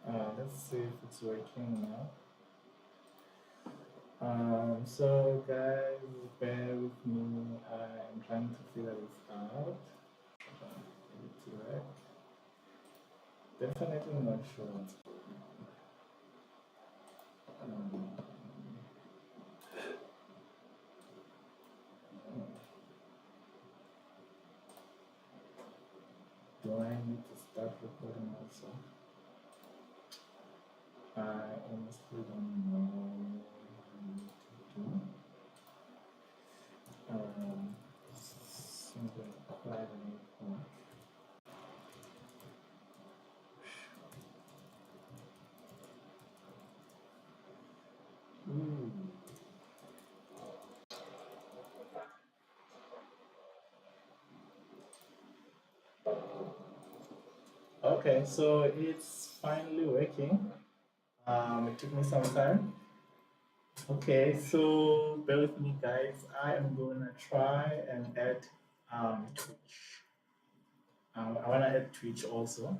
Let's see if it's working now. So guys, bear with me. I'm trying to figure this out. It work. Definitely not sure what's going on. Do I need to start recording also? I honestly don't know what I need to do. Seems like quite a lot. Ooh. Okay, so it's finally working. It took me some time. Okay, so bear with me, guys. I am gonna try and add Twitch. I wanna add Twitch also.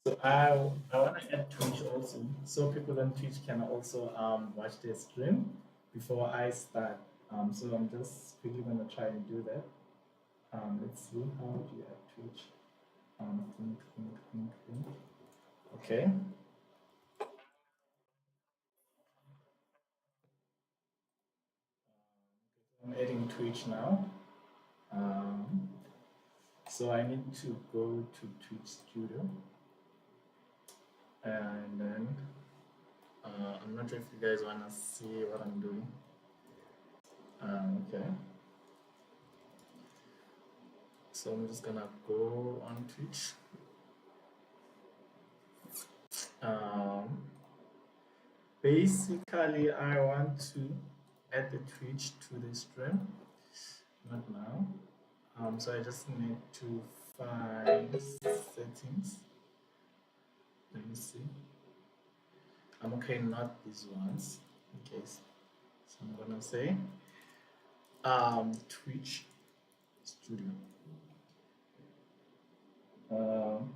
So I wanna add Twitch also, so people on Twitch can also watch the stream before I start. So I'm just quickly gonna try and do that. Let's see how do you add Twitch. Think, think, think, think. Okay, I'm adding Twitch now. Um, so I need to go to Twitch Studio, and then I'm not sure if you guys wanna see what I'm doing. Okay, so I'm just gonna go on Twitch. Um, Basically, I want to add the Twitch to the stream, not now. So I just need to find settings. Let me see. I'm okay, not these ones. Okay, so I'm gonna say Twitch Studio. Um,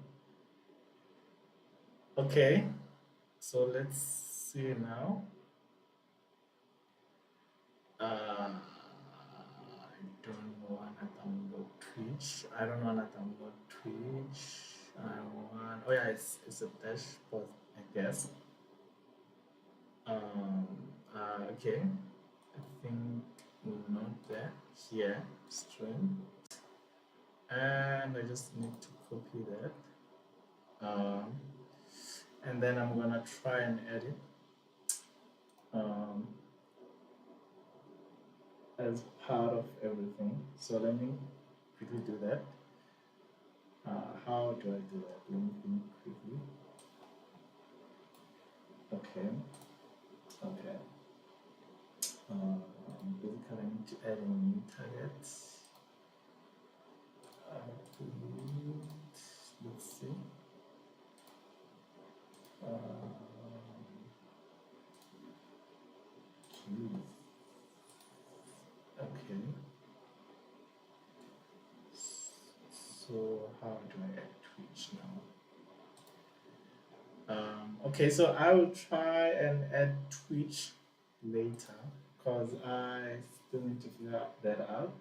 okay, so let's see now. I don't wanna download Twitch. I don't wanna download Twitch. I want. Oh yeah, it's a dashboard, I guess. Um. Okay. I think not there. Here, stream, and I just need to copy that. Um. And then I'm gonna try and edit. Um. As part of everything. So let me quickly do that. How do I do that? Let me think quickly. Okay, okay. Basically, I need to add a new target. Let's see. Um, Jeez. Okay. So how do I add Twitch now? Okay, so I will try and add Twitch later because I still need to figure that out.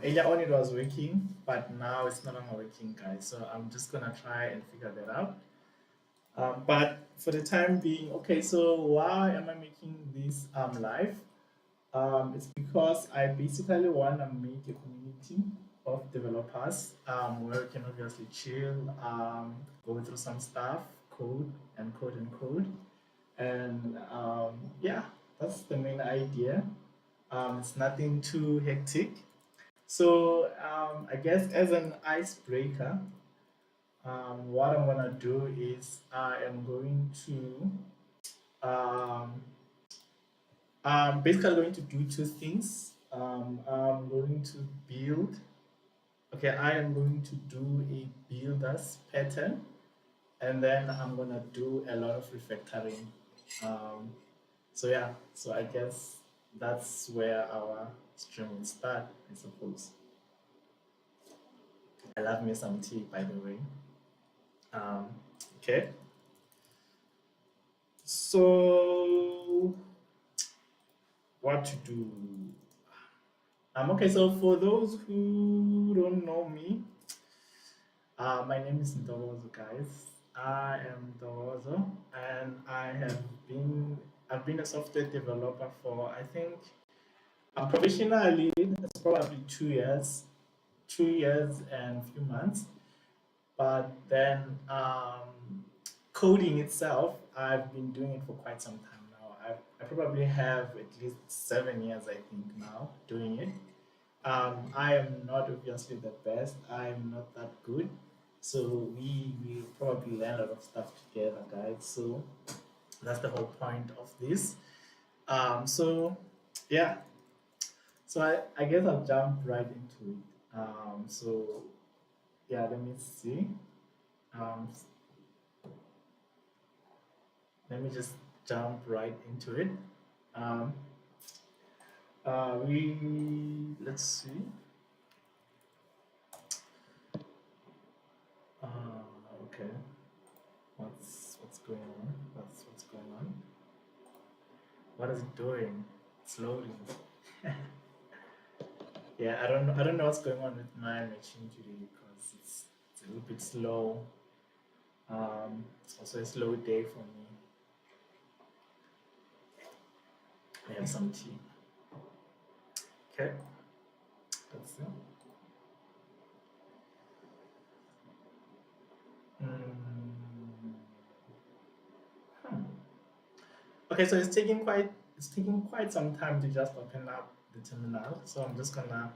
Earlier on it was working, but now it's no longer working, guys. So I'm just gonna try and figure that out. But for the time being, okay. So why am I making this live? It's because I basically want to make a community of developers where we can obviously chill, go through some stuff, code and code and code, and yeah, that's the main idea. It's nothing too hectic. So I guess as an icebreaker, what I'm gonna do is I am going to um, I'm basically going to do two things. I'm going to build. Okay, I am going to do a builders pattern, and then I'm gonna do a lot of refactoring. Um, so yeah, so I guess that's where our stream will start, I suppose. I love me some tea, by the way. Um, okay, so what to do? Okay, so for those who don't know me, my name is Ndozo, guys. I am Ndozo, and I've been a software developer for I think professionally it's probably 2 years, 2 years and few months. But then coding itself, I've been doing it for quite some time now. I probably have at least 7 years, I think, now doing it. I am not obviously the best. I'm not that good. So we probably learn a lot of stuff together, guys. So that's the whole point of this. So yeah. So I guess I'll jump right into it. So yeah, let me see. Um, Let me just jump right into it. Um, we let's see. Okay, what's going on? What's going on? What is it doing? It's loading. Yeah, I don't know what's going on with my machine today because it's a little bit slow. It's also a slow day for me. I have some tea. Okay, let's see. Mm, hmm. Okay, so it's taking quite some time to just open up the terminal. So I'm just gonna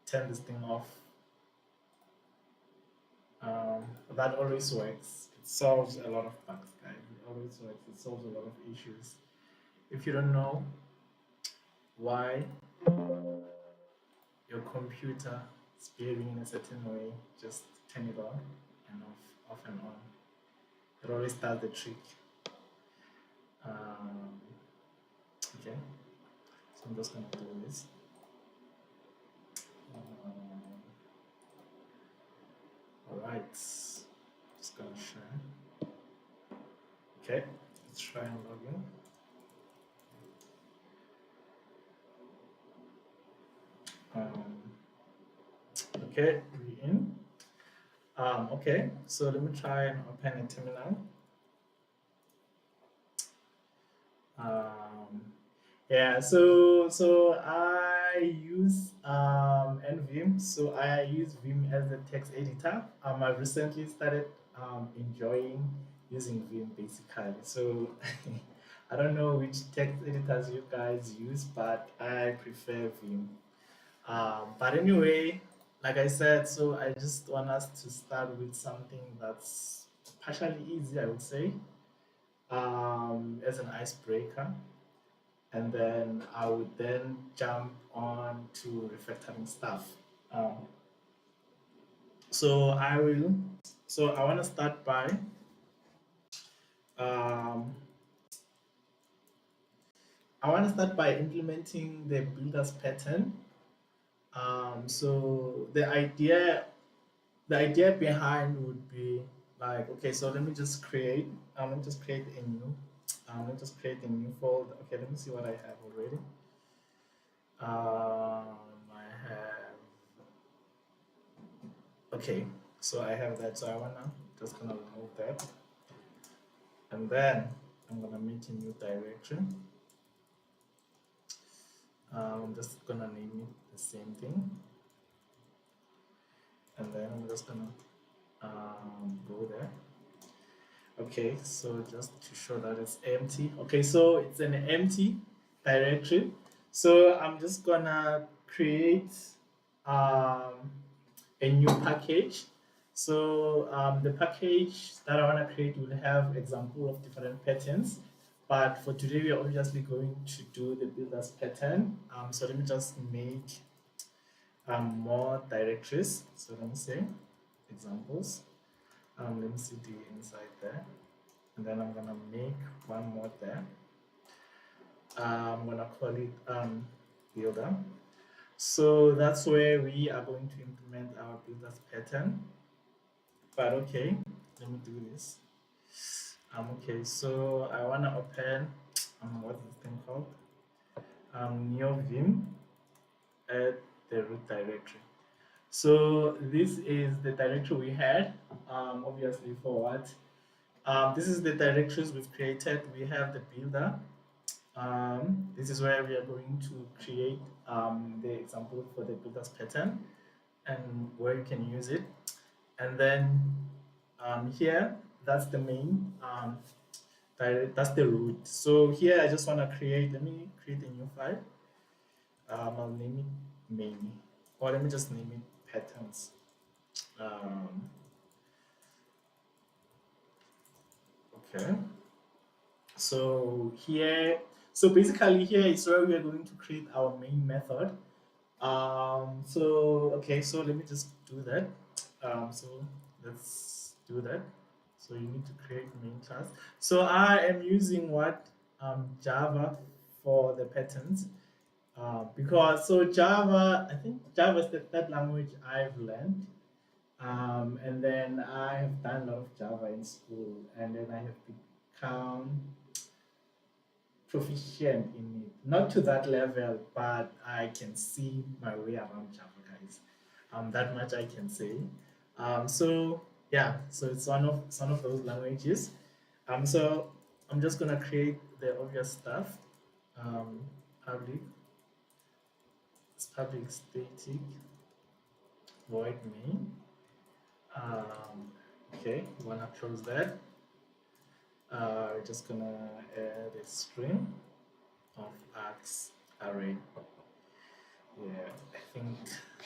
turn this thing off. Um, that always works. It solves a lot of bugs, guys. It always works. It solves a lot of issues. If you don't know why your computer is behaving in a certain way, just turn it on and off and on. It always does the trick. Um, okay, so I'm just gonna do this. Um, all right, just gonna share. Okay, let's try and log in. Um, okay, we in. Okay, so let me try and open a terminal. Um, yeah, so I use NVim. So I use Vim as a text editor. I've recently started enjoying using Vim basically. So I don't know which text editors you guys use, but I prefer Vim. But anyway, like I said, so I just want us to start with something that's partially easy, I would say, as an icebreaker. And then I would then jump on to refactoring stuff. Um, so I will, so I want to start by, um, implementing the builders pattern. So the idea behind would be like, okay, so let me just create a new, let me just create a new folder. Okay, let me see what I have already. I have, okay, so I have that. So I wanna just gonna remove that, and then I'm gonna make a new direction. I'm just gonna name it the same thing, and then I'm just gonna go there. Okay, so just to show that it's empty. Okay, so it's an empty directory. So I'm just gonna create um, a new package. So the package that I wanna create will have example of different patterns. But for today, we are obviously going to do the builders pattern. So let me just make more directories. So let me say examples. Let me see the inside there, and then I'm gonna make one more there. I'm gonna call it builder. So that's where we are going to implement our builders pattern. But okay, let me do this. Okay, so I wanna open what's this thing called? New Vim at the root directory. So this is the directory we had, obviously for what? This is the directories we've created. We have the builder. This is where we are going to create the example for the builder's pattern and where you can use it. And then here, that's the main, that's the root. So here I just want to create, let me create a new file. I'll name it main, or let me just name it patterns. Um, okay. So here, so basically here is where we are going to create our main method. So okay, so let me just do that. So let's do that. So you need to create main class. So I am using what Java for the patterns. Because so Java, I think Java is the third language I've learned. And then I have done a lot of Java in school, and then I have become proficient in it. Not to that level, but I can see my way around Java, guys. That much I can say. So yeah, so it's one of those languages. So I'm just gonna create the obvious stuff. Um, public, it's public static void main. Okay, we wanna close that. We're just gonna add a string of args array. Yeah, I think,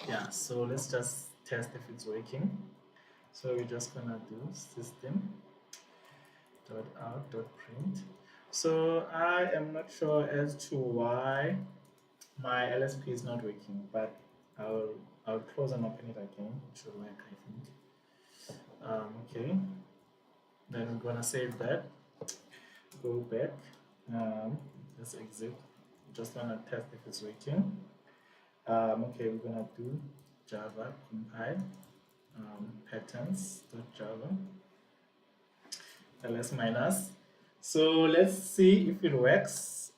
yeah, so let's just test if it's working. So we're just gonna do system dot out dot print. So I am not sure as to why my LSP is not working, but I'll I'll close and open it again. It should work, I think. Okay, then we're gonna save that. Go back. Let's exit. Just wanna test if it's working. Okay, we're gonna do Java compile patterns.java ls minus. So let's see if it works.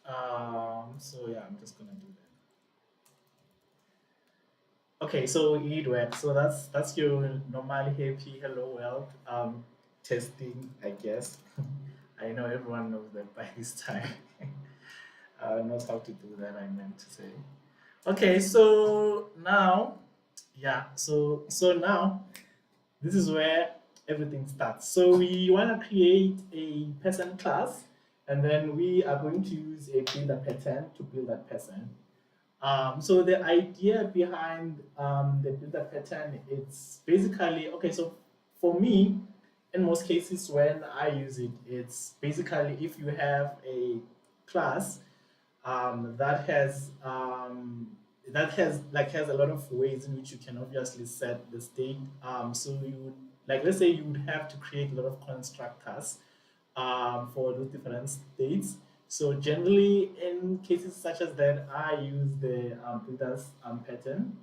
So yeah, I'm just gonna do that. Okay, so it works. So that's your normally happy hello world testing, I guess. I know everyone knows that by this time. Knows how to do that. I meant to say. Okay, so now, yeah, so now this is where everything starts. So we want to create a person class, and then we are going to use a builder pattern to build that person. So the idea behind the builder pattern, it's basically okay. So for me, in most cases when I use it, it's basically if you have a class um, that has um, has a lot of ways in which you can obviously set the state. So you would, like, let's say you would have to create a lot of constructors for those different states. So generally, in cases such as that, I use the builders pattern.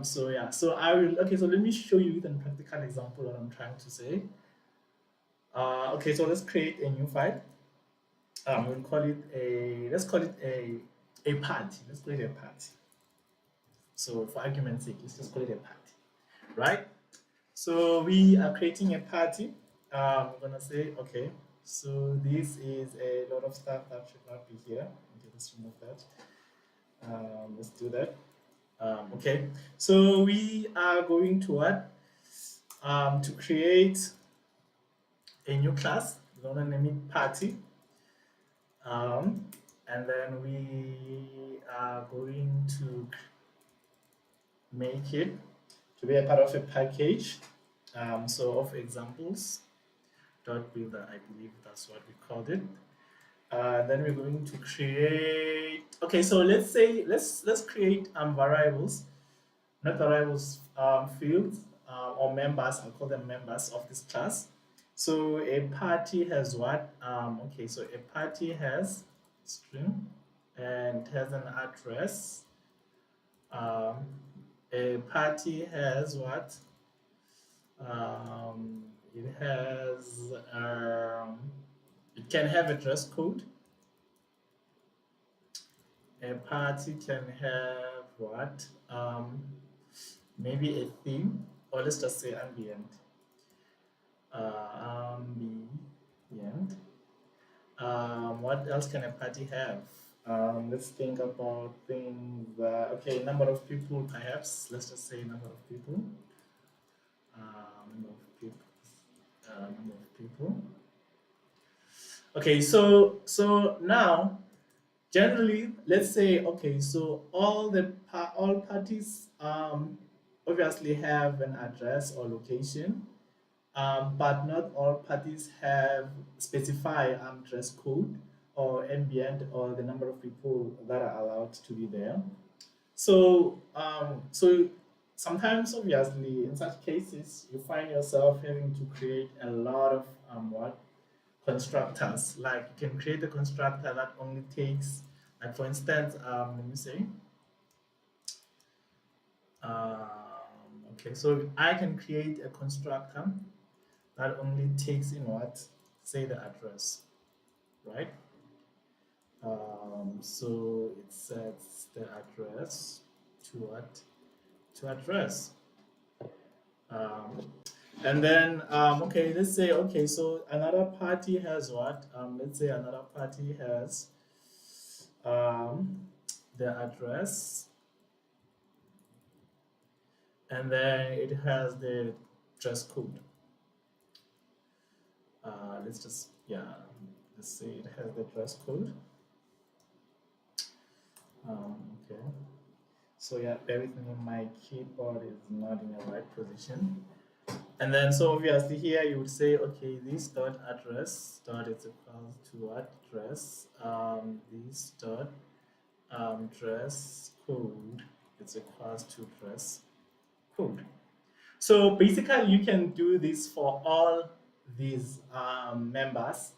So yeah, so I will. Okay, so let me show you with a practical example what I'm trying to say. Okay, so let's create a new file. We'll call it a, let's call it a party. Let's call it a party. So for argument's sake, let's just call it a party, right? So we are creating a party. We're gonna say, okay, so this is a lot of stuff that should not be here. Okay, let's remove that. Let's do that. Okay, so we are going to what? To create a new class. We're gonna name it party. Um, and then we are going to make it to be a part of a package. So of examples dot builder, I believe that's what we called it. Then we're going to create. Okay, so let's create variables, not variables, fields. or members, I'll call them members of this class. So a party has what? Okay, so a party has string and has an address. Um, a party has what? It has it can have a dress code. A party can have what? Maybe a theme, or let's just say ambient. Ambient. What else can a party have? Let's think about things that, okay, number of people, perhaps. Let's just say number of people. Number of people. Number of people. Okay, so now generally, let's say, okay, so all parties obviously have an address or location, but not all parties have specify dress code or ambient or the number of people that are allowed to be there. So sometimes, obviously, in such cases, you find yourself having to create a lot of what constructors. Like you can create a constructor that only takes, like for instance, let me say, okay, so I can create a constructor that only takes in what, say the address, right? So it sets the address to what? To address. Um, and then, okay, let's say, okay, so another party has what? Let's say another party has um, the address, and then it has the dress code. Let's just, yeah, let's say it has the dress code. Okay. So yeah, bear with me, my keyboard is not in the right position. And then, so obviously here you would say, okay, this dot address dot is equal to what dress, this dot dress code is equals to dress code. So basically, you can do this for all these members.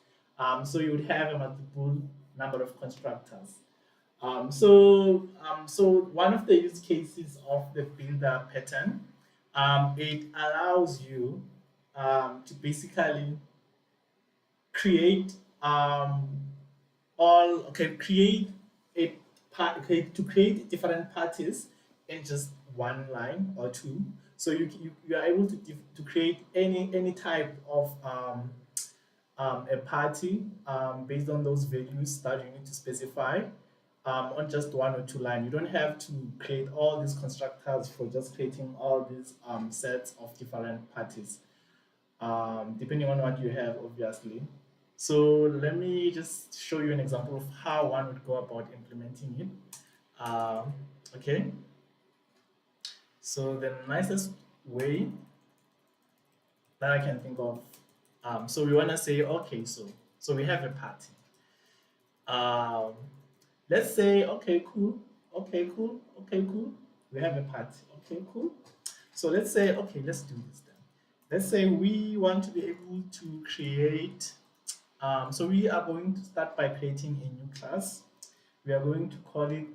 So you would have a multiple number of constructors. So one of the use cases of the builder pattern, it allows you to basically create all okay create a part okay, to create different parties in just one line or two. So you are able to to create any type of a party based on those values that you need to specify on just one or two line. You don't have to create all these constructors for just creating all these sets of different parties, depending on what you have, obviously. So let me just show you an example of how one would go about implementing it. Okay, so the nicest way that I can think of, so we want to say, okay, so we have a party. Um, let's say, okay, cool, okay, cool, okay, cool. We have a party, okay, cool. So let's say, okay, let's do this then. Let's say we want to be able to create. So we are going to start by creating a new class. We are going to call it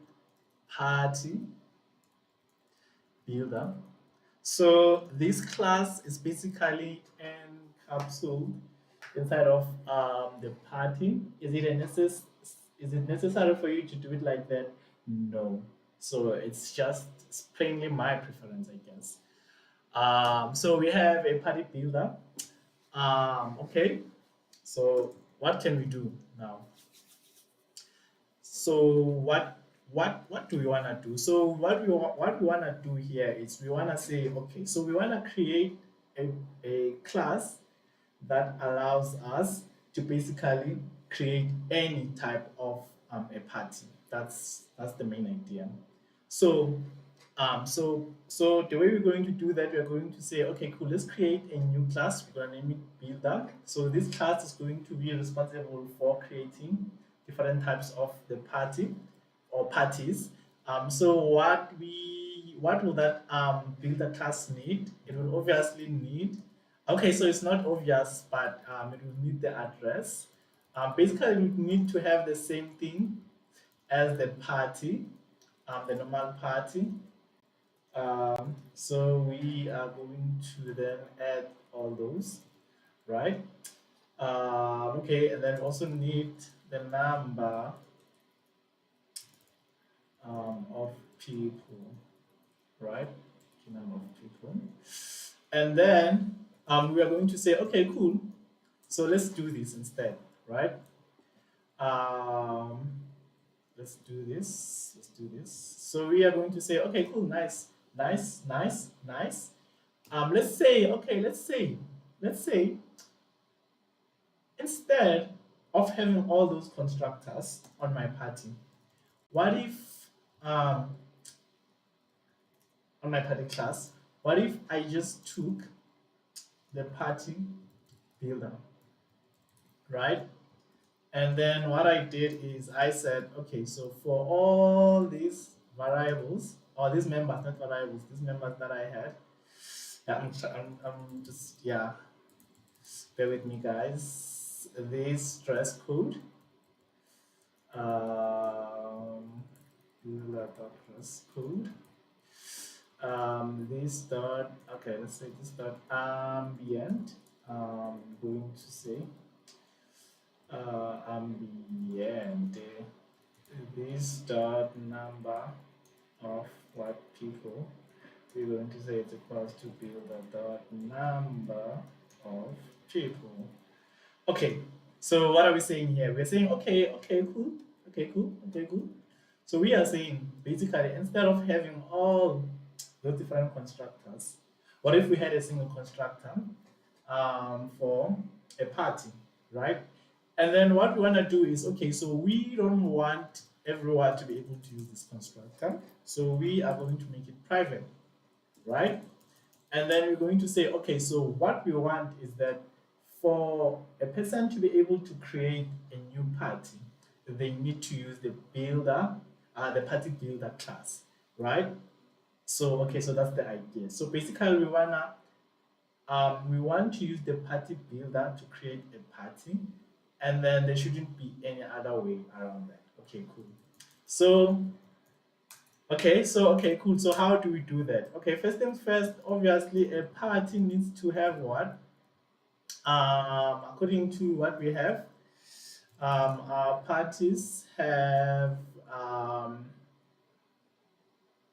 party builder. So this class is basically encapsulated inside of the party. Is it necessary for you to do it like that? No. So it's just it's plainly my preference, I guess. So we have a party builder. Okay. So what can we do now? So what do we want to do? So what we want to do here is we want to say, okay, so we want to create a class that allows us to basically create any type of a party. That's the main idea. So so the way we're going to do that, we're going to say, okay, cool, let's create a new class. We're gonna name it builder. So this class is going to be responsible for creating different types of the party or parties. So what we what will that builder class need? It will obviously need, okay, so it's not obvious, but it will need the address. Basically, it would need to have the same thing as the party, the normal party. So we are going to then add all those, right? Okay, and then we also need the number of people, right? The number of people. And then we are going to say, okay, cool. So let's do this instead, right? Um, let's do this. Let's do this. So we are going to say, okay, cool, nice, nice, nice, nice. Let's say, okay, let's say, instead of having all those constructors on my party, what if um, on my party class, what if I just took the party builder, right? And then what I did is I said, okay, so for all these variables, or these members, not variables, these members that I had, yeah, I'm just, yeah, bear with me, guys. This dress code, builder dot dress code, this dot, okay, let's say this dot ambient, going to say ambient, this dot number of what people, we're going to say it's equals to builder dot number of people. Okay, so what are we saying here? We're saying, okay, cool, okay, cool, okay, cool. So we are saying basically instead of having all those different constructors, what if we had a single constructor for a party, right? And then what we want to do is, okay, so we don't want everyone to be able to use this constructor. So we are going to make it private, right? And then we're going to say, okay, so what we want is that for a person to be able to create a new party, they need to use the builder, the party builder class, right? So, okay, so that's the idea. So basically we want to use the party builder to create a party, and then there shouldn't be any other way around that. Okay, cool. So, okay, cool. So how do we do that? Okay, first things first, obviously a party needs to have what? According to what we have, our parties have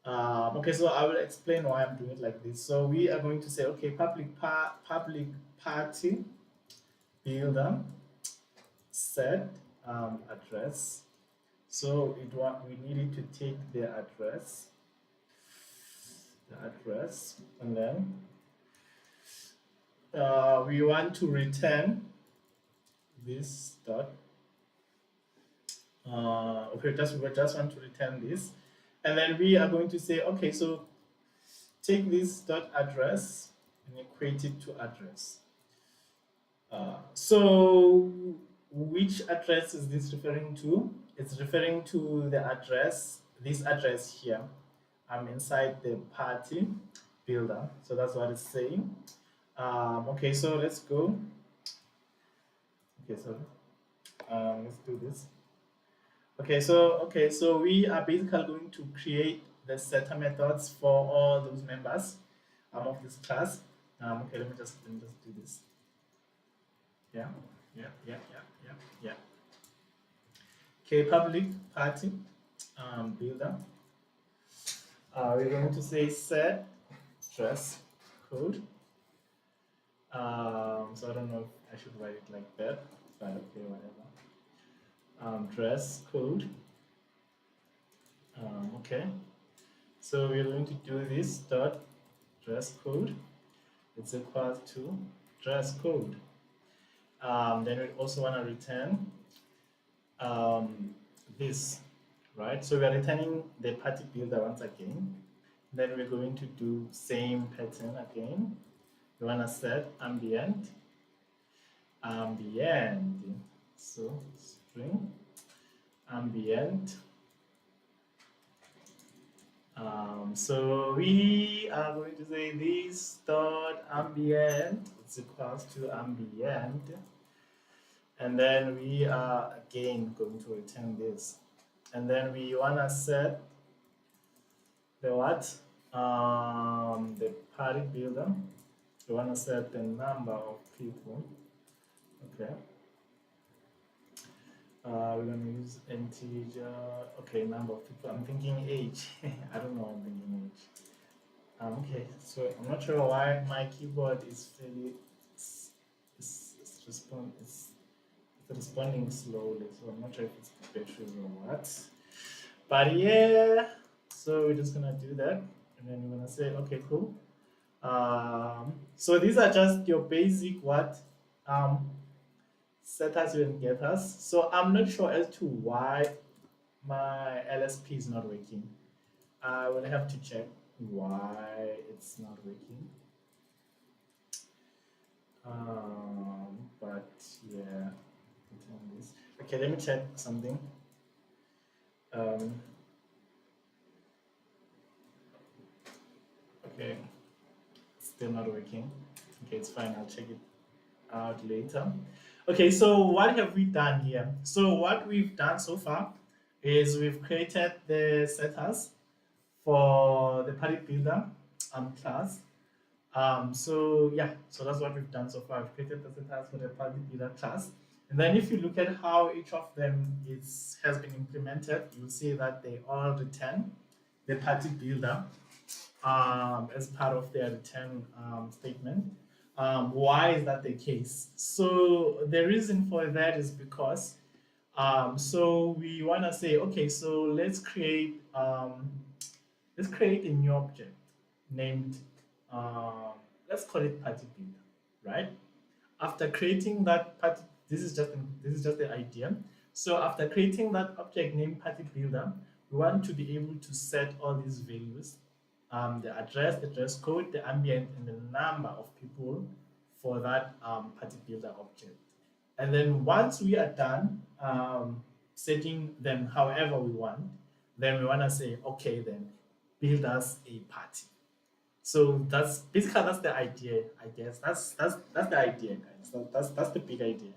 okay, so I will explain why I'm doing it like this. So we are going to say, okay, public party builder set address. So we needed to take the address, and then we want to return this dot. Okay, we just want to return this, and then we are going to say, okay, so take this dot address and equate it to address. So which address is this referring to? It's referring to the address, this address here. I'm inside the party builder. So that's what it's saying. Okay, so let's go. Okay, so let's do this. Okay, so we are basically going to create the setter methods for all those members of this class. Okay, let me just do this. Yeah. Okay, public party builder. We're going to say set dress code. So I don't know if I should write it like that, but okay, whatever. Dress code. Okay. So we're going to do this dot dress code. It's equal to dress code. Then we also want to return this, right? So we are returning the party builder once again. Then we're going to do same pattern again. We want to set ambient. So string ambient So we are going to say this dot ambient is equals to ambient, and then we are again going to return this, and then we wanna set the what? The party builder. We wanna set the number of people. Okay. We're gonna use integer. Okay, number of people. I'm thinking age. I don't know. I'm thinking age. Okay, so I'm not sure why my keyboard is really it's responding slowly. So I'm not sure if it's the batteries or what. But yeah, so we're just gonna do that, and then we're gonna say, okay, cool. So these are just your basic what um, setters and getters. So I'm not sure as to why my LSP is not working. I will have to check why it's not working. But yeah, okay, let me check something. Um, okay, still not working. Okay, it's fine. I'll check it out later. Okay, so what have we done here? So what we've done so far is we've created the setters for the party builder class. So yeah, so that's what we've done so far. We've created the setters for the party builder class. And then if you look at how each of them has been implemented, you'll see that they all return the party builder as part of their return statement. Why is that the case? So the reason for that is because so we want to say, okay, so let's create a new object named let's call it party builder, right? After creating that party, this is just the idea. So after creating that object named party builder, we want to be able to set all these values, the address, the dress code, the ambient, and the number of people for that party builder object. And then once we are done setting them however we want, then we want to say, okay, then build us a party. So that's basically that's the idea, I guess. That's the idea, guys. That's the big idea.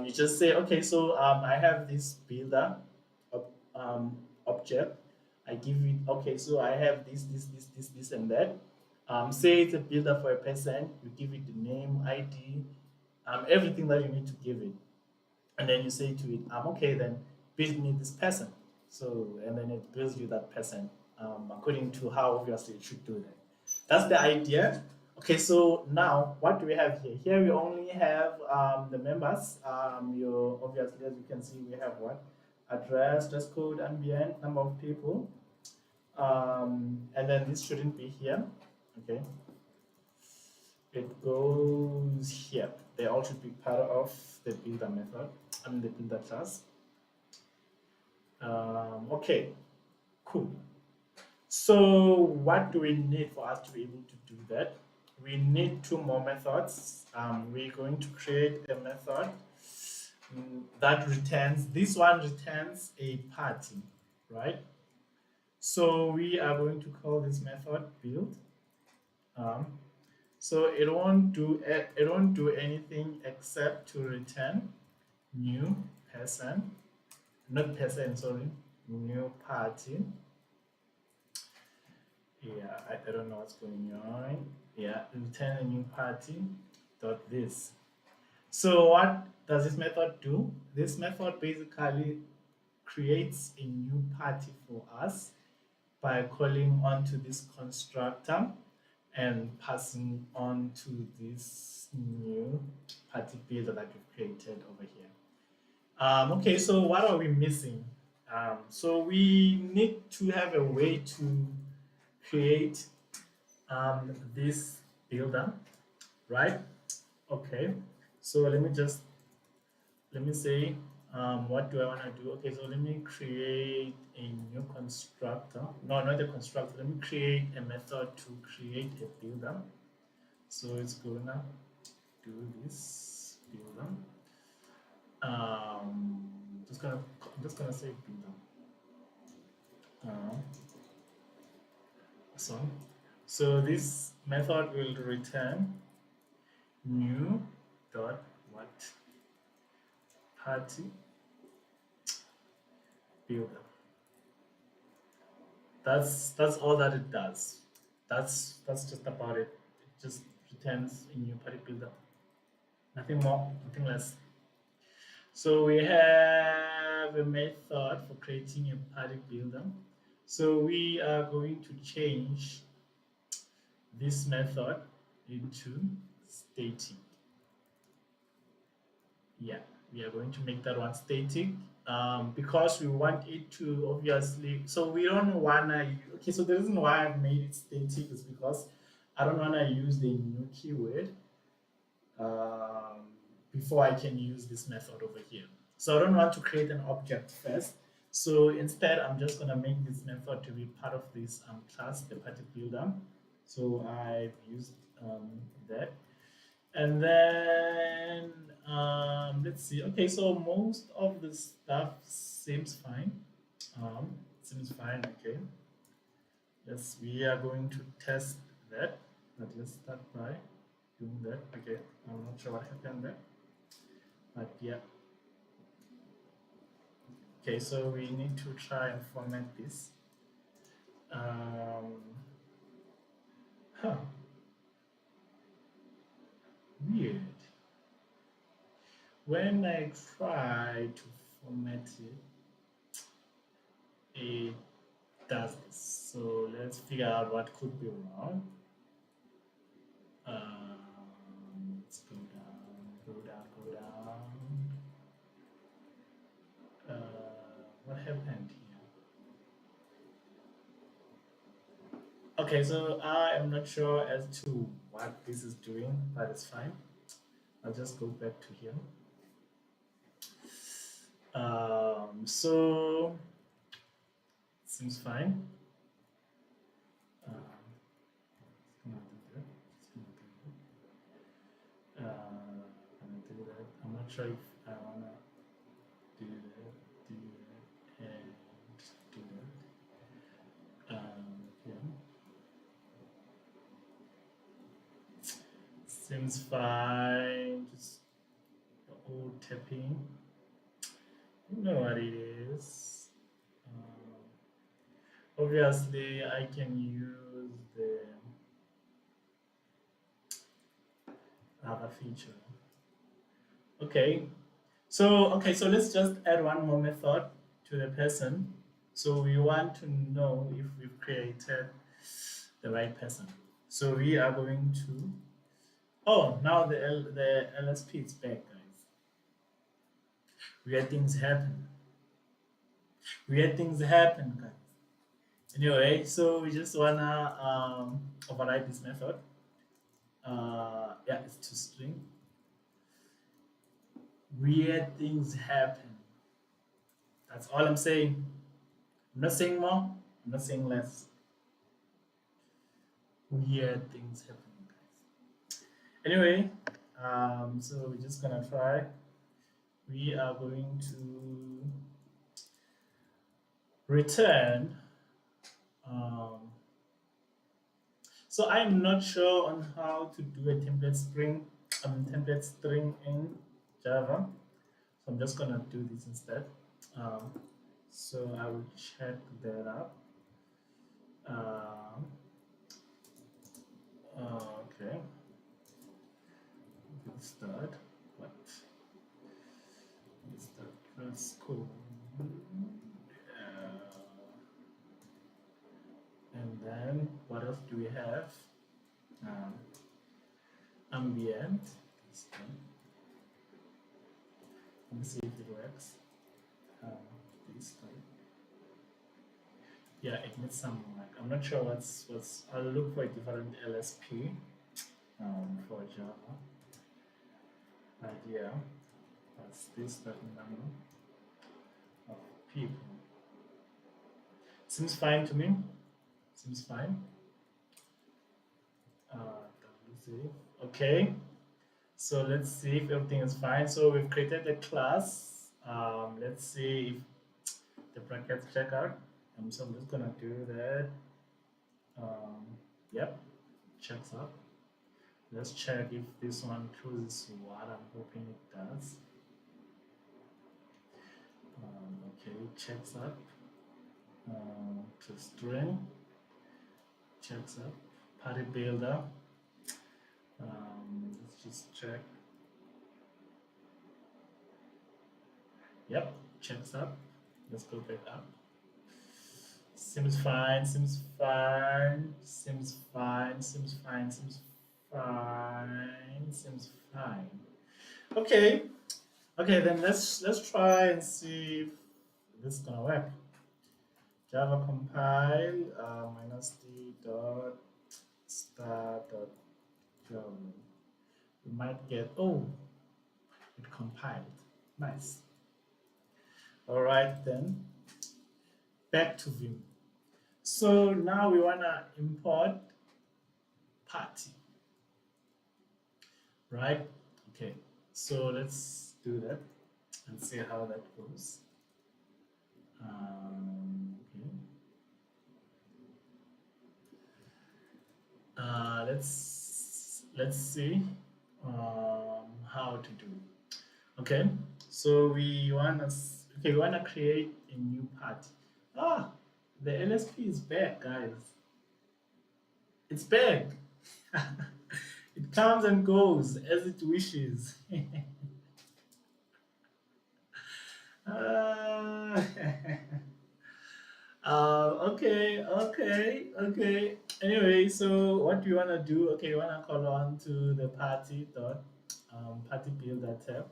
You just say, okay, so I have this builder object. I give it, okay, so I have this, and that. Say it's a builder for a person. You give it the name, ID, everything that you need to give it, and then you say to it, okay, then build me this person. So, and then it builds you that person according to how obviously it should do that. That's the idea. Okay, so now what do we have here? Here we only have the members. You obviously, as you can see, we have what? Address, dress code, ambient, number of people. And then this shouldn't be here. Okay, it goes here. They all should be part of the builder method, I mean the builder class. Okay, cool. So what do we need for us to be able to do that? We need two more methods. We're going to create a method that returns, this one returns a party, right? So we are going to call this method build. Um, so it won't do anything except to return new person, not person, sorry, new party. Yeah, I don't know what's going on. Yeah, return a new party dot this. So what does this method do? This method basically creates a new party for us by calling onto this constructor and passing on to this new party builder that we've created over here. Okay, so what are we missing? So we need to have a way to create this builder, right? Okay, so let me say, what do I want to do? Okay, so let me create a new constructor. No, not a constructor. Let me create a method to create a builder. So it's gonna do this builder. I'm just gonna say builder. awesome. So this method will return new dot what party builder. That's all that it does. That's just about it. It just returns a new party builder. Nothing more, nothing less. So we have a method for creating a party builder. So we are going to change this method into static. Yeah, we are going to make that one static because we want it to obviously. So we don't wanna. Okay, so the reason why I've made it static is because I don't wanna use the new keyword um, before I can use this method over here. So I don't want to create an object first. So instead, I'm just gonna make this method to be part of this class, the party builder. So I've used that. And then let's see. Okay, so most of the stuff seems fine. Seems fine. Okay. Yes, we are going to test that. But let's start by doing that. Okay, I'm not sure what happened there, but yeah. Okay, so we need to try and format this. Um, huh, weird. When I try to format it does this. So let's figure out what could be wrong. Let's go down, go down, go down. What happened here? Okay, so I am not sure as to what this is doing, but it's fine. I'll just go back to here. So seems fine. It's gonna do that. It's gonna do that. Gonna do that. I'm not sure if I wanna do that, and do that. Yeah. Seems fine. Just the old tapping. You know what it is. Obviously, I can use the other feature. Okay. So let's just add one more method to the person. So we want to know if we've created the right person. So we are going to. Oh, now the LSP is back, guys. Weird things happen. Weird things happen, guys. Anyway, so we just wanna override this method. Yeah, it's to string. Weird things happen. That's all I'm saying. I'm not saying more. I'm not saying less. Weird things happen, guys. Anyway, so we're just gonna try. We are going to return. Um, so I'm not sure on how to do a template string in Java. So I'm just gonna do this instead. Um, so I will check that up. Um, okay. We'll start. What? Let's start. Let's go. And then what else do we have? Um, ambient. Let me see if it works. This time. Yeah, it needs some like I'm not sure what's. I'll look for a different LSP for Java. But yeah, that's this certain number of people. Seems fine to me. Seems fine. WC. Okay. So let's see if everything is fine. So we've created a class. Let's see if the brackets check out. So I'm just gonna do that. Um, yep, checks up. Let's check if this one closes what I'm hoping it does. Okay, checks up. To string, checks up. Party builder. Let's just check. Yep, checks up. Let's go back up. Seems fine, seems fine, seems fine, seems fine, seems fine, seems fine. Okay, okay, then let's try and see if this is gonna work. Java compile -d dot star dot Java. We might get, oh, it compiled. Nice. All right then, back to Vim. So now we wanna import party, right? Okay, so let's do that and see how that goes. Okay. Let's see how to do. Okay, so we wanna create a new party. Ah, the LSP is back, guys. It's back. It comes and goes as it wishes. uh, okay. Anyway, so what do you wanna do? Okay, you wanna call on to the party builder tab.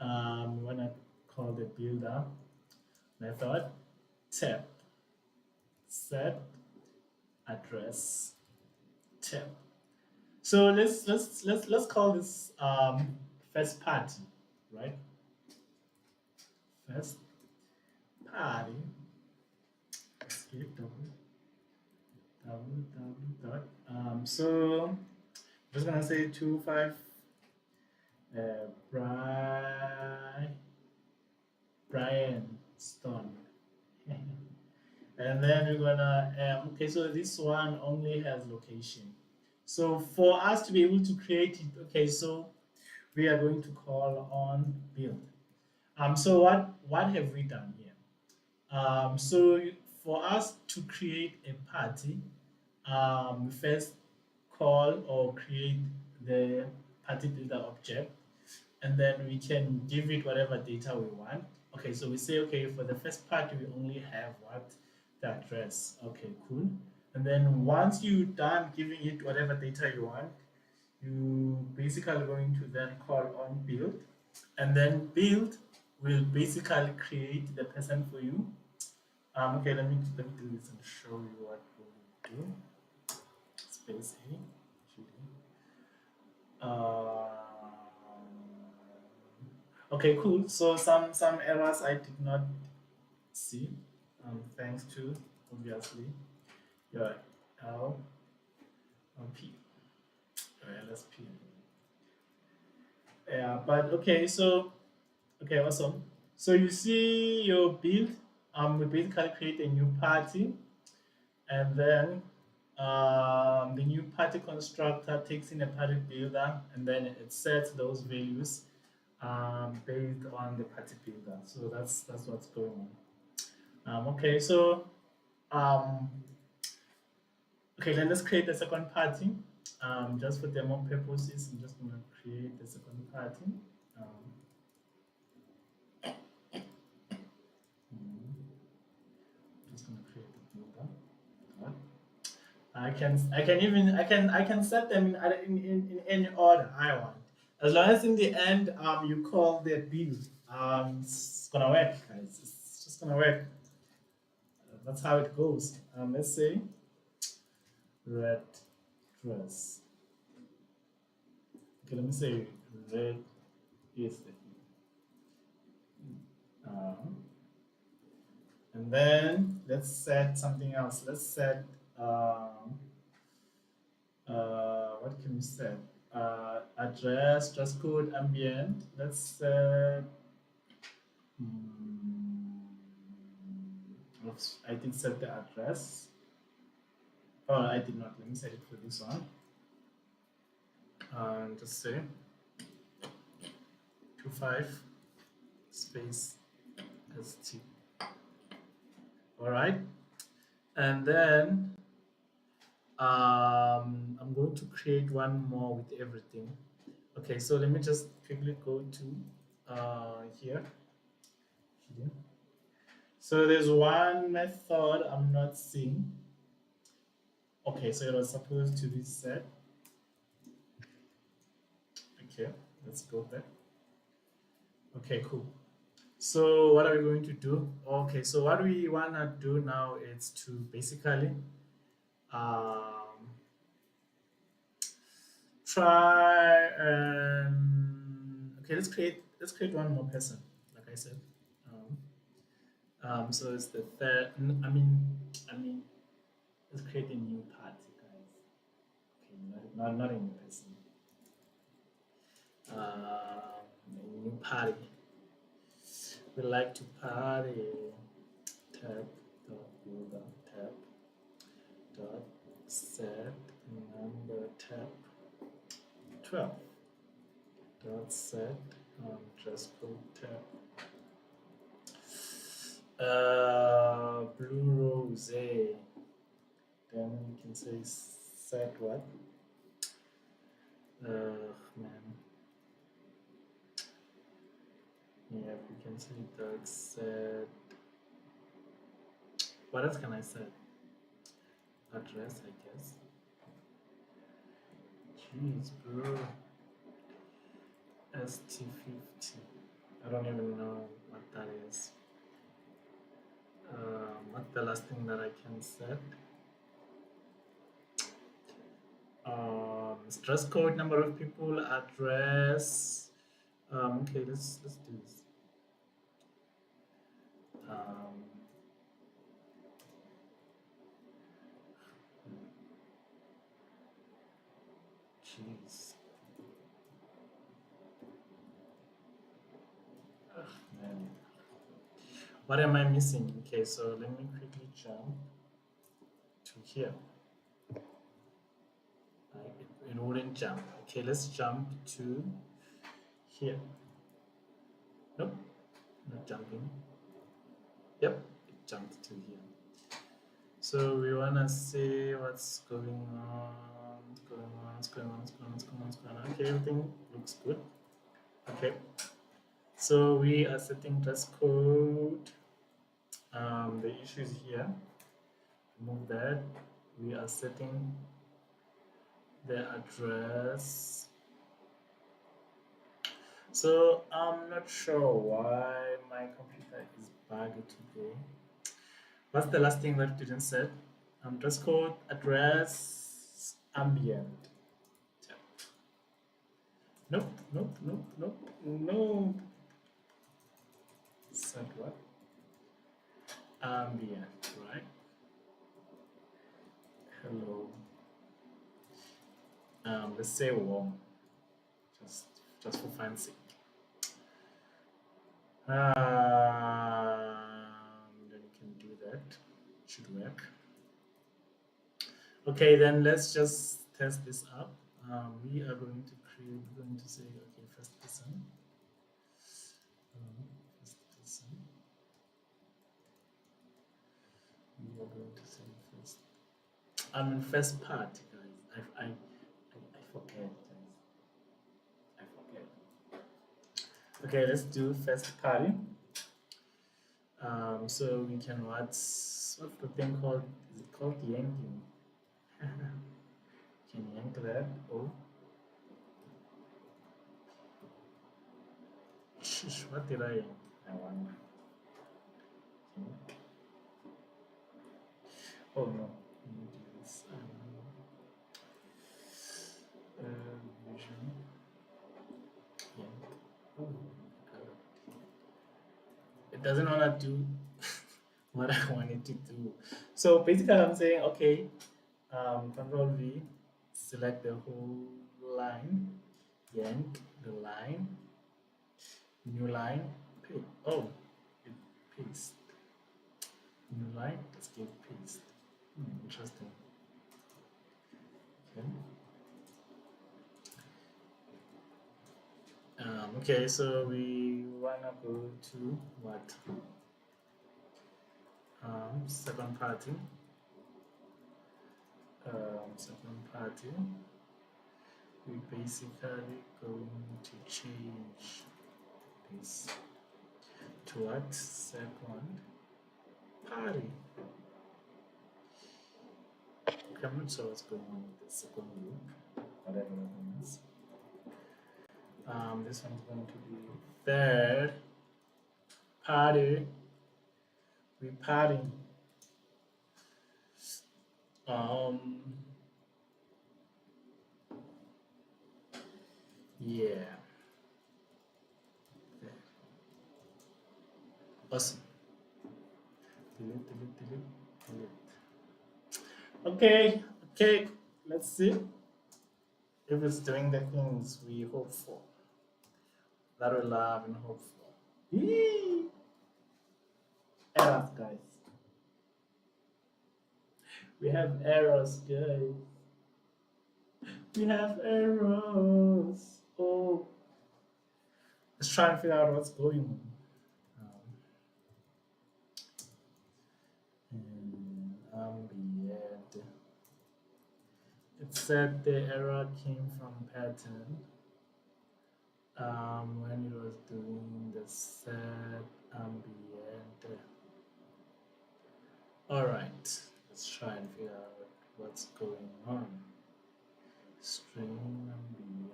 We wanna call the builder method tab set address tab. So let's call this first party, right? First party. Escape dot. So I'm just gonna say 25 Brian Stone. And then we're gonna okay, so this one only has location. So for us to be able to create it, okay, so we are going to call on build. So what have we done here? So for us to create a party, we first call or create the party builder object, and then we can give it whatever data we want. Okay, so we say, okay, for the first part, we only have what? The address. Okay, cool. And then once you're done giving it whatever data you want, you basically going to then call on build, and then build will basically create the person for you. Okay, let me do this and show you what we'll do. Space A. Um, okay, cool. So some errors I did not see, thanks to obviously your LP, your LSP. Yeah, but okay, so okay, awesome. So you see your build. We basically create a new party, and then the new party constructor takes in a party builder, and then it sets those values based on the party builder. So that's what's going on. Okay, so um, okay, then let's create the second party. Just for demo purposes, I'm just gonna create the second party. Um, just gonna create the builder. Right. I can set them in any order I want. As long as in the end you call the build, it's gonna work, guys. It's just gonna work. That's how it goes. Let's say red dress. Okay, let me say red is the um, and then let's set something else. Let's set what can we set? Address, dress code, ambient. Let's set. Oops, I did set the address. Oh, I did not. Let me set it for this one. Just say 25 space st. All right, and then I'm going to create one more with everything. Okay, so let me just quickly go to here. Here. So there's one method I'm not seeing. Okay, so it was supposed to be set. Okay, let's go back. Okay, cool. So what are we going to do? Okay, so what we wanna do now is to basically um, try and okay, let's create one more person, like I said. So it's the third. I mean, let's create a new party, guys. Okay, not a new person. A new party. We like to party. Tab dot yoga tab dot set number tab 12 dot set dress code tab blue rose. Then we can say set what? Man. Yeah, we can say dark set. What else can I set? Address, I guess. Jeez, bro. ST50. I don't even know what that is. What's the last thing that I can set? Dress code, number of people, address. Okay, let's do this. Jeez. Man. What am I missing? Okay, so let me quickly jump to here. It wouldn't jump. Okay, let's jump to here. Nope, not jumping. Yep, it jumped to here. So we wanna see what's going on. Okay, everything looks good. Okay, so we are setting dress code. The issue is here. Remove that. We are setting the address. So I'm not sure why my computer is bugged today. What's the last thing that didn't set? Dress code, address, ambient. Nope. No. Set what? Ambient, right? Hello. Let's say warm, just for fancy. Then you can do that. Should work. Okay, then let's just test this up. We are going to create. We're going to say, okay, first person. First person. We are going to say first. I'm in first part, guys. I forget, guys. I forget. Okay, let's do first party. So we can what's the thing called? Is it called yanking? Can yank that? Oh, shush, what did I yank? I wonder. Oh no, let me do this. Vision yank. Oh, it doesn't want to do what I want it to do. So basically, I'm saying, okay, Control V, select the whole line, yank the line, new line, paste. Oh, it paste. New line, let's give paste. Interesting. Okay, so we wanna go to what? Second party. Second party. We basically going to change this to what? Second party. Okay, I'm not sure what's going on with the second loop, whatever that means. This one's going to be third party. We party. Um, yeah. Awesome. Delete, delete, delete, delete. Okay, okay. Let's see if it's doing the things we hope for, that we love and hope for. Yee! Errors, guys. We have errors, guys. We have errors. Oh, let's try and figure out what's going on. Ambient. It said the error came from pattern when it was doing the set ambient. All right, let's try and figure out what's going on. String ambient.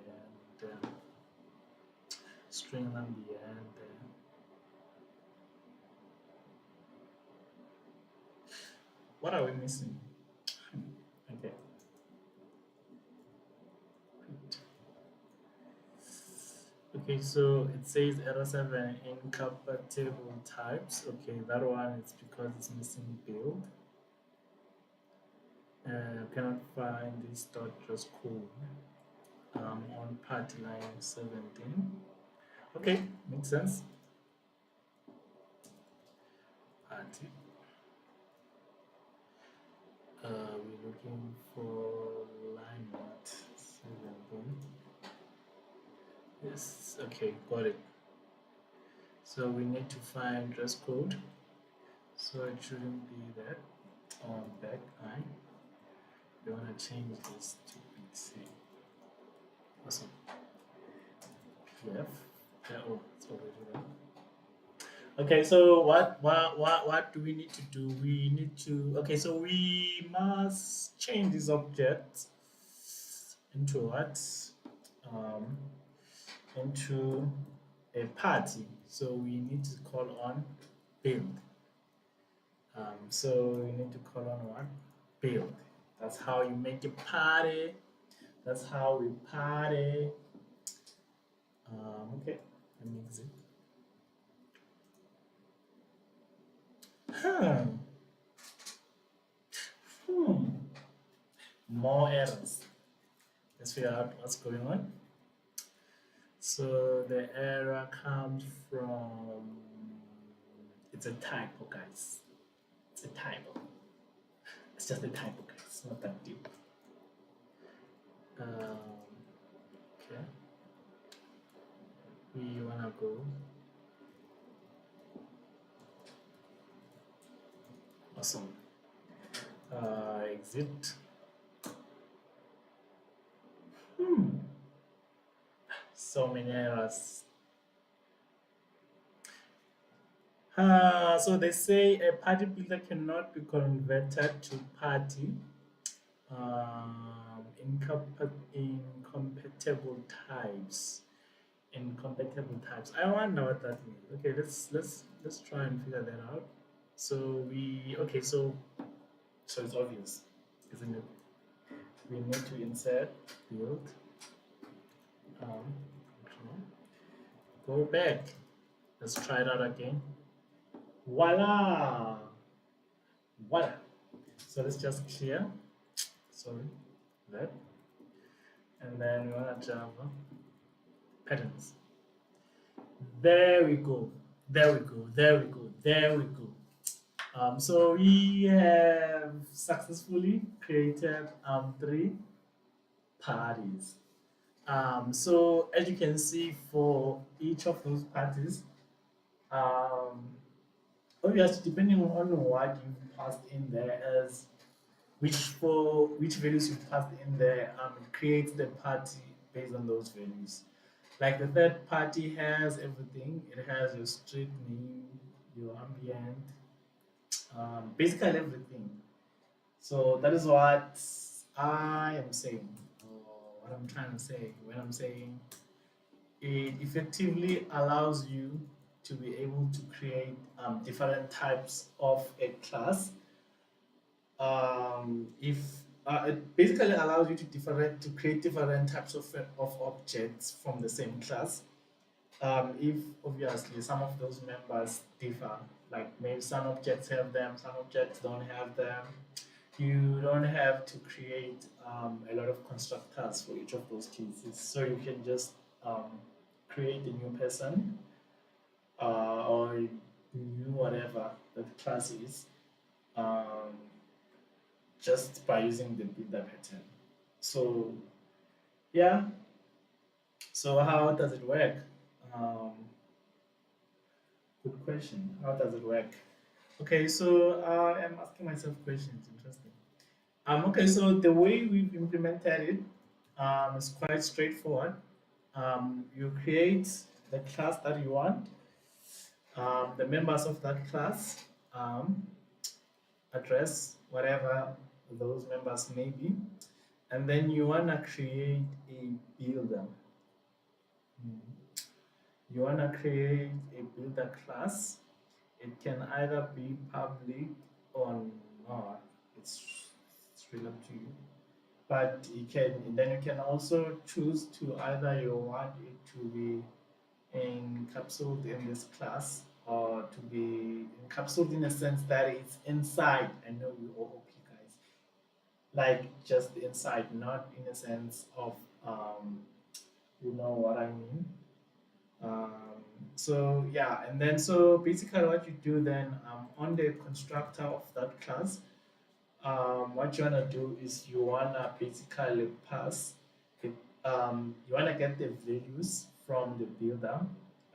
String ambient. What are we missing? Okay. Okay, so it says error 7 incompatible types. Okay, that one is because it's missing build. Cannot find this dot just code on part line 17. Okay, makes sense. Party. We're looking for line what? 17. Yes, okay, got it. So we need to find dress code. So it shouldn't be that on back line. We want to change this to PC. Awesome. PF. Yeah, oh, it's already there. Okay, so what do we need to do? We need to, okay, so we must change this object into what? Um, into a party. So we need to call on build. So we need to call on what? Build. That's how you make a party. That's how we party. Okay, let me exit. Hmm. Hmm. More errors. Let's figure out what's going on. So the error comes from, it's a typo, guys. It's a typo. It's just a typo, guys. It's not that deep. Okay. We wanna go. Awesome. Exit. So many errors. So they say a party builder cannot be converted to party incompatible types. Incompatible types. I wonder what that means. Okay, let's try and figure that out. So we okay. So it's obvious, isn't it? We need to insert build. Control. Go back. Let's try that again. Voila! Voila! So let's just clear. Sorry, that. And then we want to Java patterns. There we go. There we go. There we go. There we go. So we have successfully created three parties. So as you can see, for each of those parties, um, obviously depending on what you passed in there as which values you passed in there, it creates the party based on those values. Like the third party has everything. It has your street name, your ambient, basically everything. So that is what I am saying, or what I'm trying to say when I'm saying it effectively allows you to be able to create different types of a class. If It basically allows you to create different types of objects from the same class. If obviously some of those members differ, like maybe some objects have them, some objects don't have them, you don't have to create a lot of constructors for each of those cases. So you can just create a new person or a new whatever that class is um, just by using the builder pattern. So yeah, so how does it work? Um, Good question. How does it work? Okay, so I'm asking myself questions. Interesting. Okay, so the way we've implemented it is quite straightforward. You create the class that you want, the members of that class, um, address, whatever those members may be, and then you want to create a builder. You want to create a builder class. It can either be public or not. It's really up to you. But you can also choose to either you want it to be encapsulated in this class or to be encapsulated in a sense that it's inside. I know you all OP guys. Like just inside, not in a sense of you know what I mean. Um, so yeah, and then so basically what you do then on the constructor of that class, what you wanna do is you wanna basically pass it. You wanna get the values from the builder,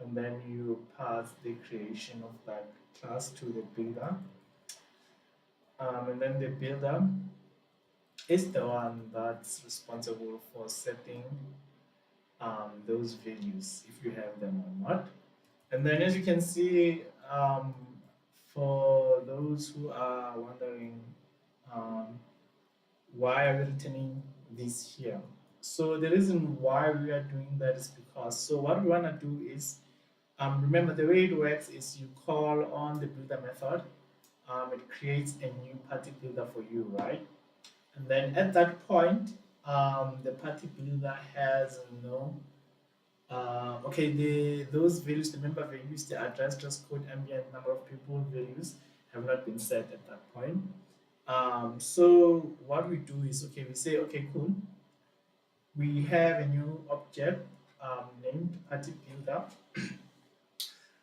and then you pass the creation of that class to the builder, and then the builder is the one that's responsible for setting those values if you have them or not. And then as you can see, for those who are wondering um, why are we returning this here? So the reason why we are doing that is because, so what we want to do is, remember the way it works is you call on the builder method, it creates a new party builder for you, right? And then at that point, the party builder has no okay, those values, the member values, the address, dress code, ambient, number of people values have not been set at that point. So what we do is, okay, we say, okay, cool. We have a new object named party builder.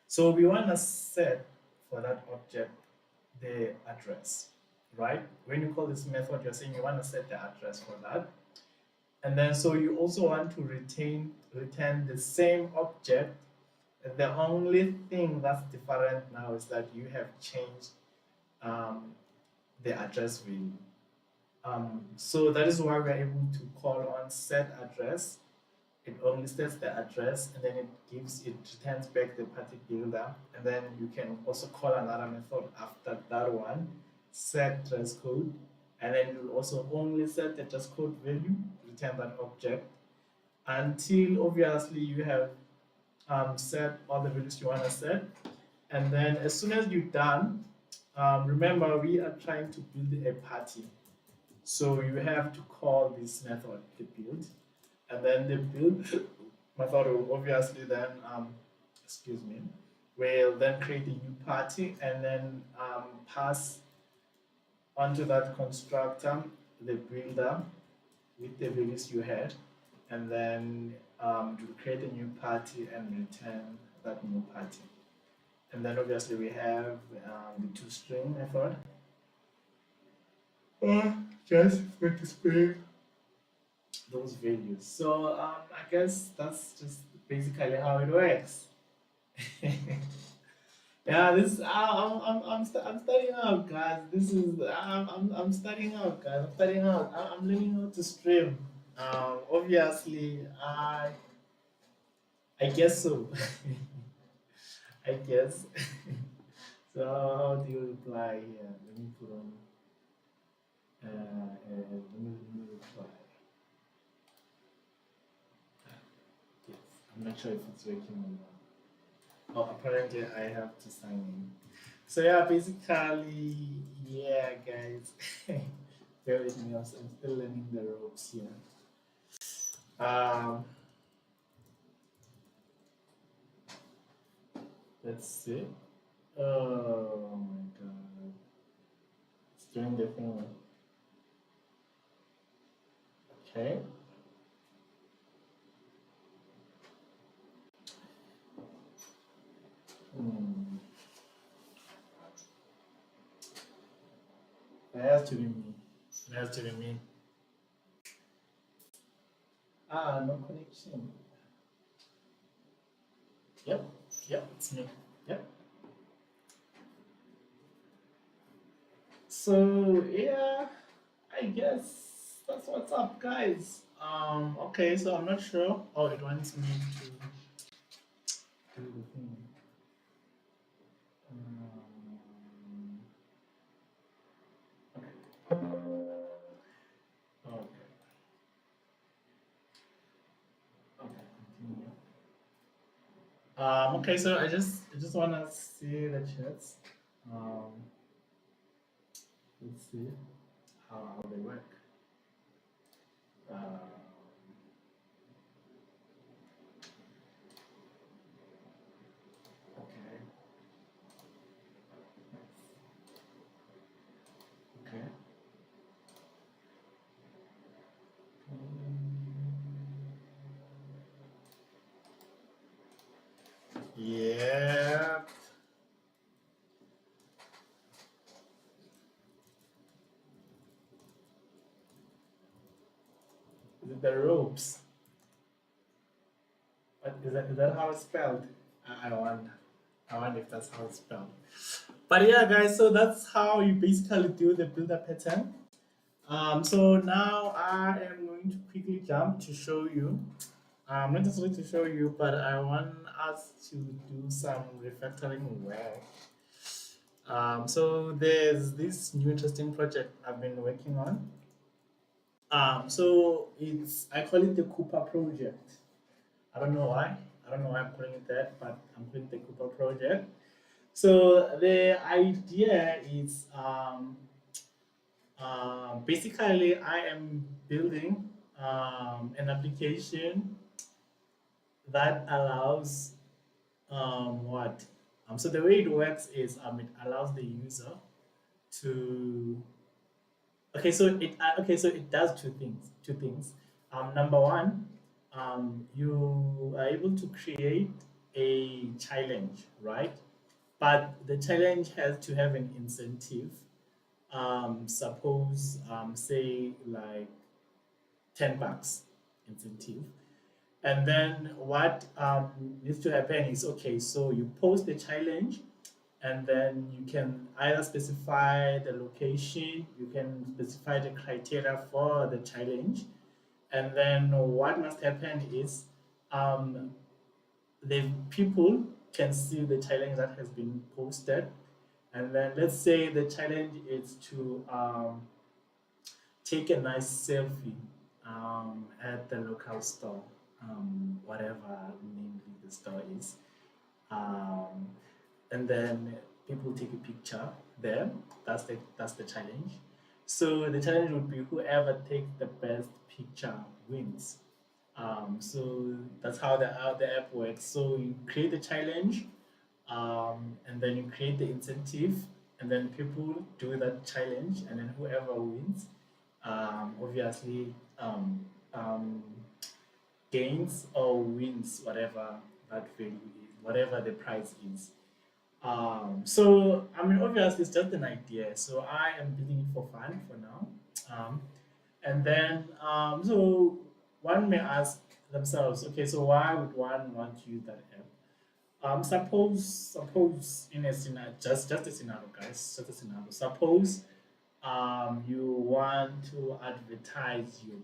So we want to set for that object the address, right? When you call this method, you're saying you want to set the address for that. And then so you also want to return the same object. The only thing that's different now is that you have changed um, the address value. So that is why we're able to call on set address. It only sets the address and then it returns back the party builder. And then you can also call another method after that one, set dress code. And then you'll also only set the dress code value, return that object until obviously you have set all the values you want to set. And then as soon as you're done, remember we are trying to build a party. So you have to call this method the build. And then the build method will obviously then, excuse me, will then create a new party and then pass onto that constructor the builder with the values you had, and then to create a new party and return that new party. And then obviously we have the toString method. Just for display. those values. So I guess that's just basically how it works. Yeah, this I'm studying out, guys. This is I'm studying out, guys. I'm studying out. I'm learning how to stream. Obviously, I guess so. I guess. So how do you reply here? Let me put on. Let me reply. Yes, I'm not sure if it's working or not. Oh, apparently I have to sign in. So yeah, basically, yeah, guys. Bear with me. I'm still learning the ropes here. Um, let's see. Oh my god, it's doing the thing. Okay. Hmm. It has to be me. It has to be me. No connection. Yep. Yep. It's me. Yep. So yeah, I guess that's what's up, guys. Okay, so I'm not sure. Oh, it wants me to do the thing. Um, okay, okay, continue. Okay, so I just wanna see the chats. Um, let's see how they work. Um, okay, okay. Yeah, the ropes. What, is that how it's spelled? I wonder. I wonder if that's how it's spelled. But yeah, guys, so that's how you basically do the builder pattern. So now I am going to quickly jump to show you. Not necessarily to show you, but I want us to do some refactoring work. So there's this new interesting project I've been working on. So I call it the Cooper project. I don't know why. I don't know why I'm calling it that, but I'm calling it the Cooper project. So the idea is basically I am building an application that allows what? So the way it works is it allows the user to so it does two things. Two things. Number one, you are able to create a challenge, right? But the challenge has to have an incentive. Suppose say like $10 incentive. And then what needs to happen is okay, so you post the challenge and then you can either specify the location, you can specify the criteria for the challenge, and then what must happen is um, the people can see the challenge that has been posted, and then let's say the challenge is to take a nice selfie at the local store, whatever namely the store is. Um, and then people take a picture there. That's the challenge. So the challenge would be whoever takes the best picture wins. So that's how the app works. So you create the challenge, and then you create the incentive, and then people do that challenge, and then whoever wins, obviously gains or wins whatever that value is, whatever the price is. So I mean, obviously, it's just an idea. So I am building it for fun for now. And then so one may ask themselves, okay, so why would one want to use that app? Suppose in a scenario, just a scenario, guys, just a scenario. Suppose you want to advertise your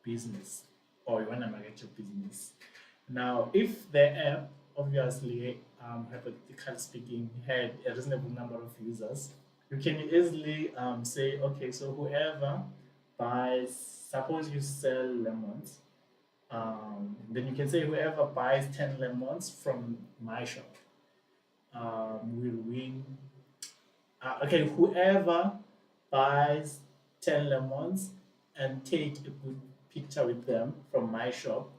business or you want to market your business. Now, if the app obviously, hypothetically speaking, had a reasonable number of users, you can easily say, okay, so whoever buys, suppose you sell lemons, then you can say whoever buys 10 lemons from my shop will win. Okay, whoever buys 10 lemons and take a good picture with them from my shop,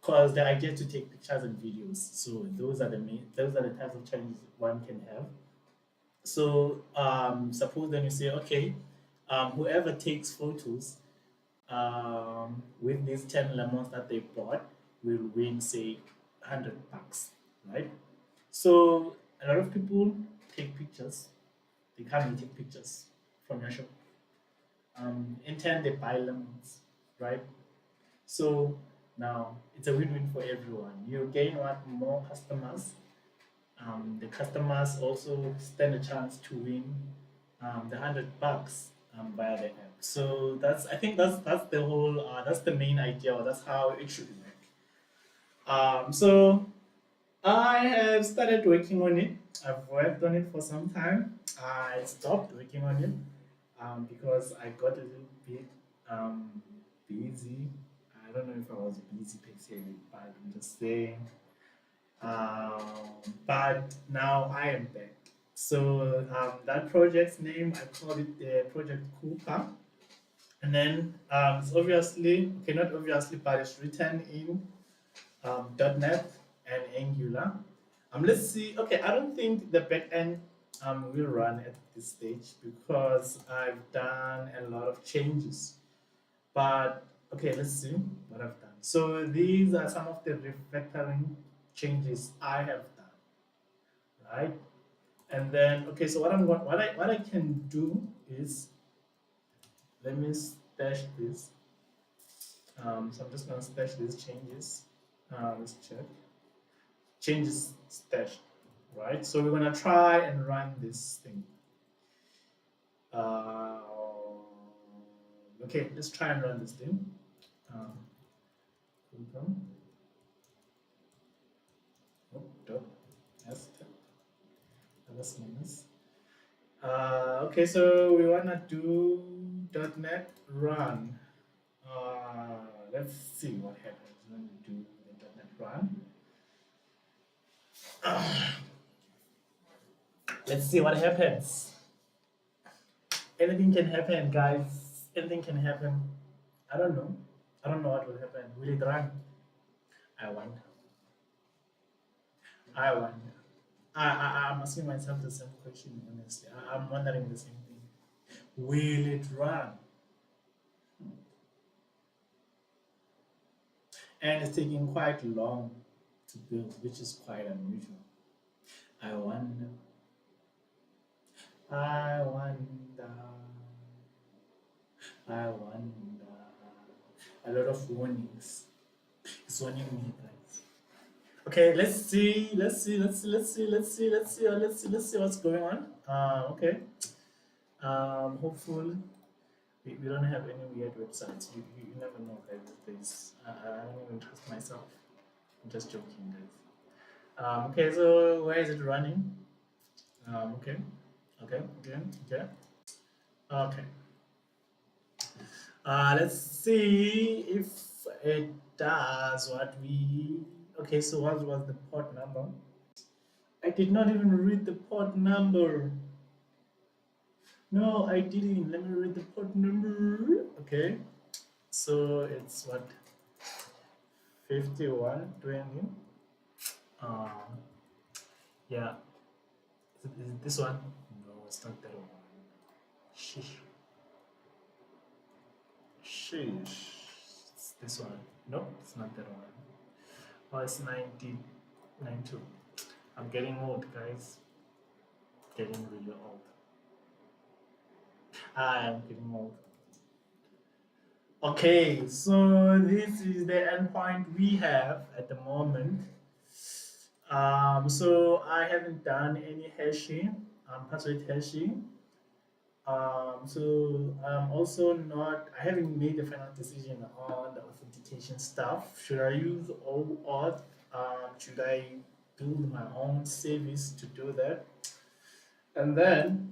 because the idea is to take pictures and videos. So those are the types of challenges one can have. So suppose then you say, okay, whoever takes photos with these 10 lemons that they bought will win, say, $100, right? So a lot of people take pictures. They come and take pictures from your shop. In turn, they buy lemons, right? So now it's a win-win for everyone. You gain what, more customers. The customers also stand a chance to win the $100 via the app. So that's, I think that's the whole that's the main idea, or that's how it should work. So I have started working on it. I've worked on it for some time. I stopped working on it because I got a little bit busy. I don't know if I was busy per se, but I'm just saying. But now I am back. So that project's name, I called it the Project Cooper. And then it's obviously, okay, not obviously, but it's written in .NET and Angular. Let's see. Okay, I don't think the backend will run at this stage because I've done a lot of changes. But okay, let's see what I've done. So these are some of the refactoring changes I have done, right? And then okay, so what I can do is, let me stash this. So I'm just gonna stash these changes. Let's check. Changes stashed, right? So we're gonna try and run this thing. Uh, okay, let's try and run this thing. Um, oh, dot, yes, that's minus. Okay, so we wanna do .NET run. Let's see what happens when we do the .NET run. Let's see what happens. Anything can happen, guys. Anything can happen. I don't know. I don't know what will happen. Will it run? I wonder. I wonder. I'm asking myself the same question, honestly. I'm wondering the same thing. Will it run? And it's taking quite long to build, which is quite unusual. I wonder. I wonder. I wonder. A lot of warnings. It's warning me, guys. Okay, let's see. Let's see what's going on. Okay. Hopefully we don't have any weird websites. You never know, guys. These days. I don't even trust myself. I'm just joking, guys. Okay, so where is it running? Okay, okay. Let's see if it does what we. Okay, so what was the port number? I did not even read the port number. No, I didn't. Let me read the port number. Okay, so it's what, 5120. Yeah, is it this one? No, it's not that one. Sheesh. Sheesh. It's this one. No, it's not that one. Oh, it's 1992. I'm getting old, guys. Getting really old. I am getting old. Okay, so this is the endpoint we have at the moment. So I haven't done any hashing, password hashing. So I'm also not, I haven't made the final decision on the authentication stuff. Should I use OAuth? Should I build my own service to do that? And then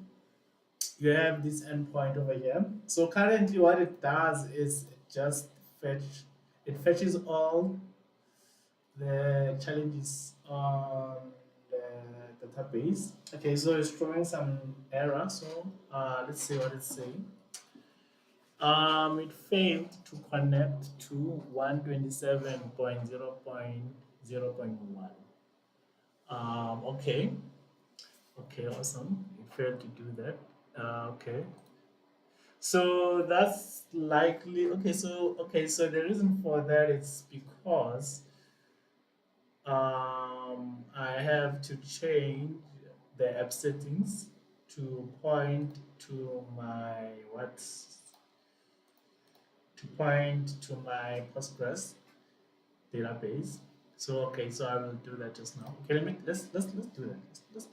you have this endpoint over here. So currently what it does is it just fetch, it fetches all the challenges on the database. Okay, so it's throwing some error. So let's see what it's saying. It failed to connect to 127.0.0.1. Okay, okay, awesome. It failed to do that. Okay, so that's likely. Okay, so the reason for that is because I have to change the app settings to point to my what to point to my Postgres database. So okay, so I will do that just now. Okay, let's do that. Let's do that. Let's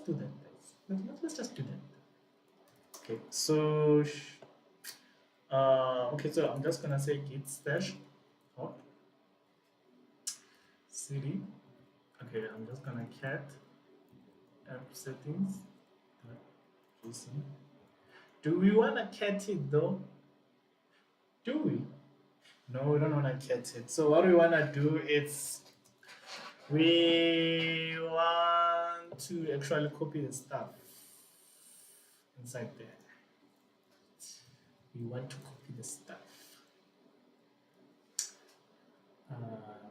do that, guys. Let's just do that. Okay, so okay, so I'm just gonna say git stash hot cd. Okay, I'm just gonna cat app settings. JSON. Do we wanna cat it though? Do we? No, we don't wanna cat it. So what we wanna do is we want to actually copy the stuff inside there. We want to copy the stuff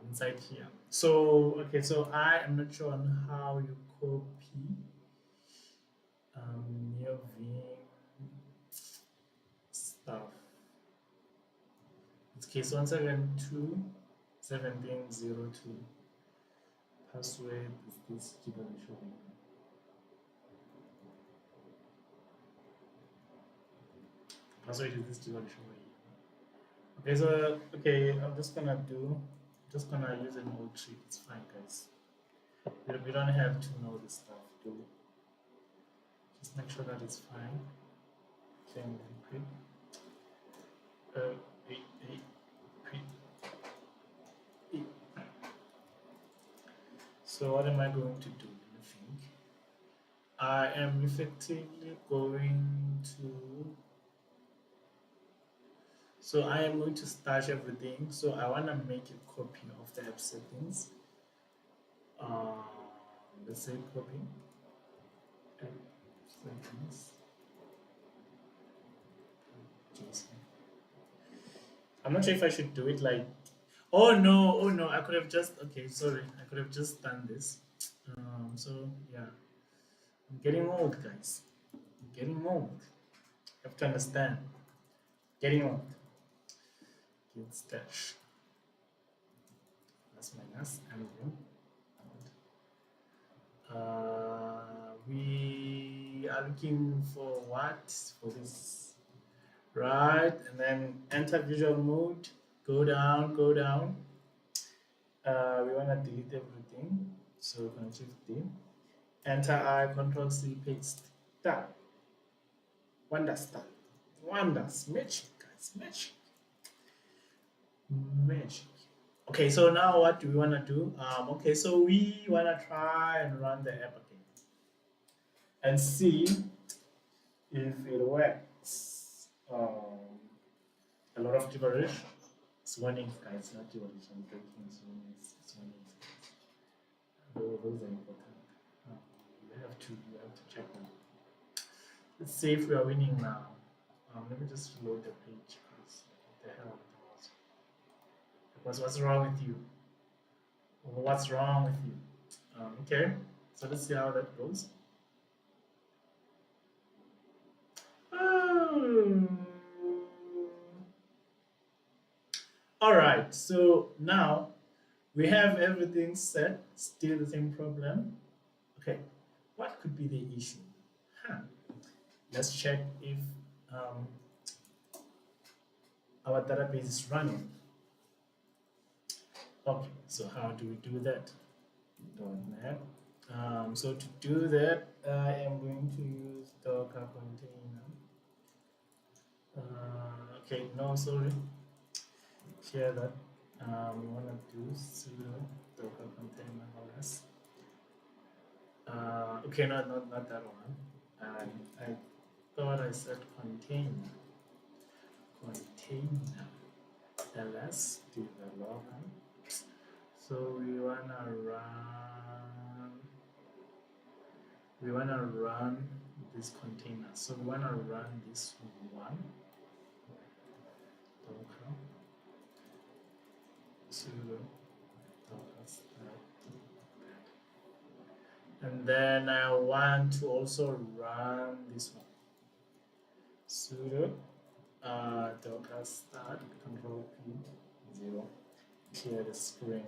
inside here. So, okay, so I am not sure on how you copy your Vim stuff. It's case 172.17.02. Password is this gibberish over here. Password is this gibberish over here. Okay, so okay, just gonna use an old trick. It's fine, guys. We don't have to know this stuff. Do just make sure that it's fine. Okay, quick. Hey, hey, quick. Hey. So what am I going to do? Let me think. I am effectively going to. So I am going to stash everything. So I want to make a copy of the app settings. Let's say copy app settings. JSON. I'm not sure if I should do it like. Oh no! I could have just. Okay, sorry. I could have just done this. So yeah, I'm getting old, guys. I'm getting old. You have to understand. Getting old. Git stash. That's minus and then. We are looking for what for this, right? And then enter visual mode. Go down. Go down. We want to delete everything. So Control D. Enter I, Control C, paste. Done. Wonders done. Wonders. Magic, guys. Magic. Magic. Okay, so now what do we want to do? Okay, so we want to try and run the app again and see if it works. A lot of gibberish. It's warning, guys, not gibberish. I'm breaking, so it's warning. Those are important. You have to check them. Let's see if we are winning now. Let me just load the page. What the hell was? What's wrong with you? What's wrong with you? Okay, so let's see how that goes. All right, so now we have everything set. Still the same problem. Okay, what could be the issue? Let's check if our database is running. Okay, so how do we do that? .NET. So to do that, I am going to use Docker container. Okay, no, sorry. Here that we want to do sudo Docker container ls. Okay, not that one. I thought I said container. Container ls developer. So we wanna run this container. So we wanna run this one. Docker sudo docker start. And then I want to also run this one. Sudo docker start control P 0. Clear the screen.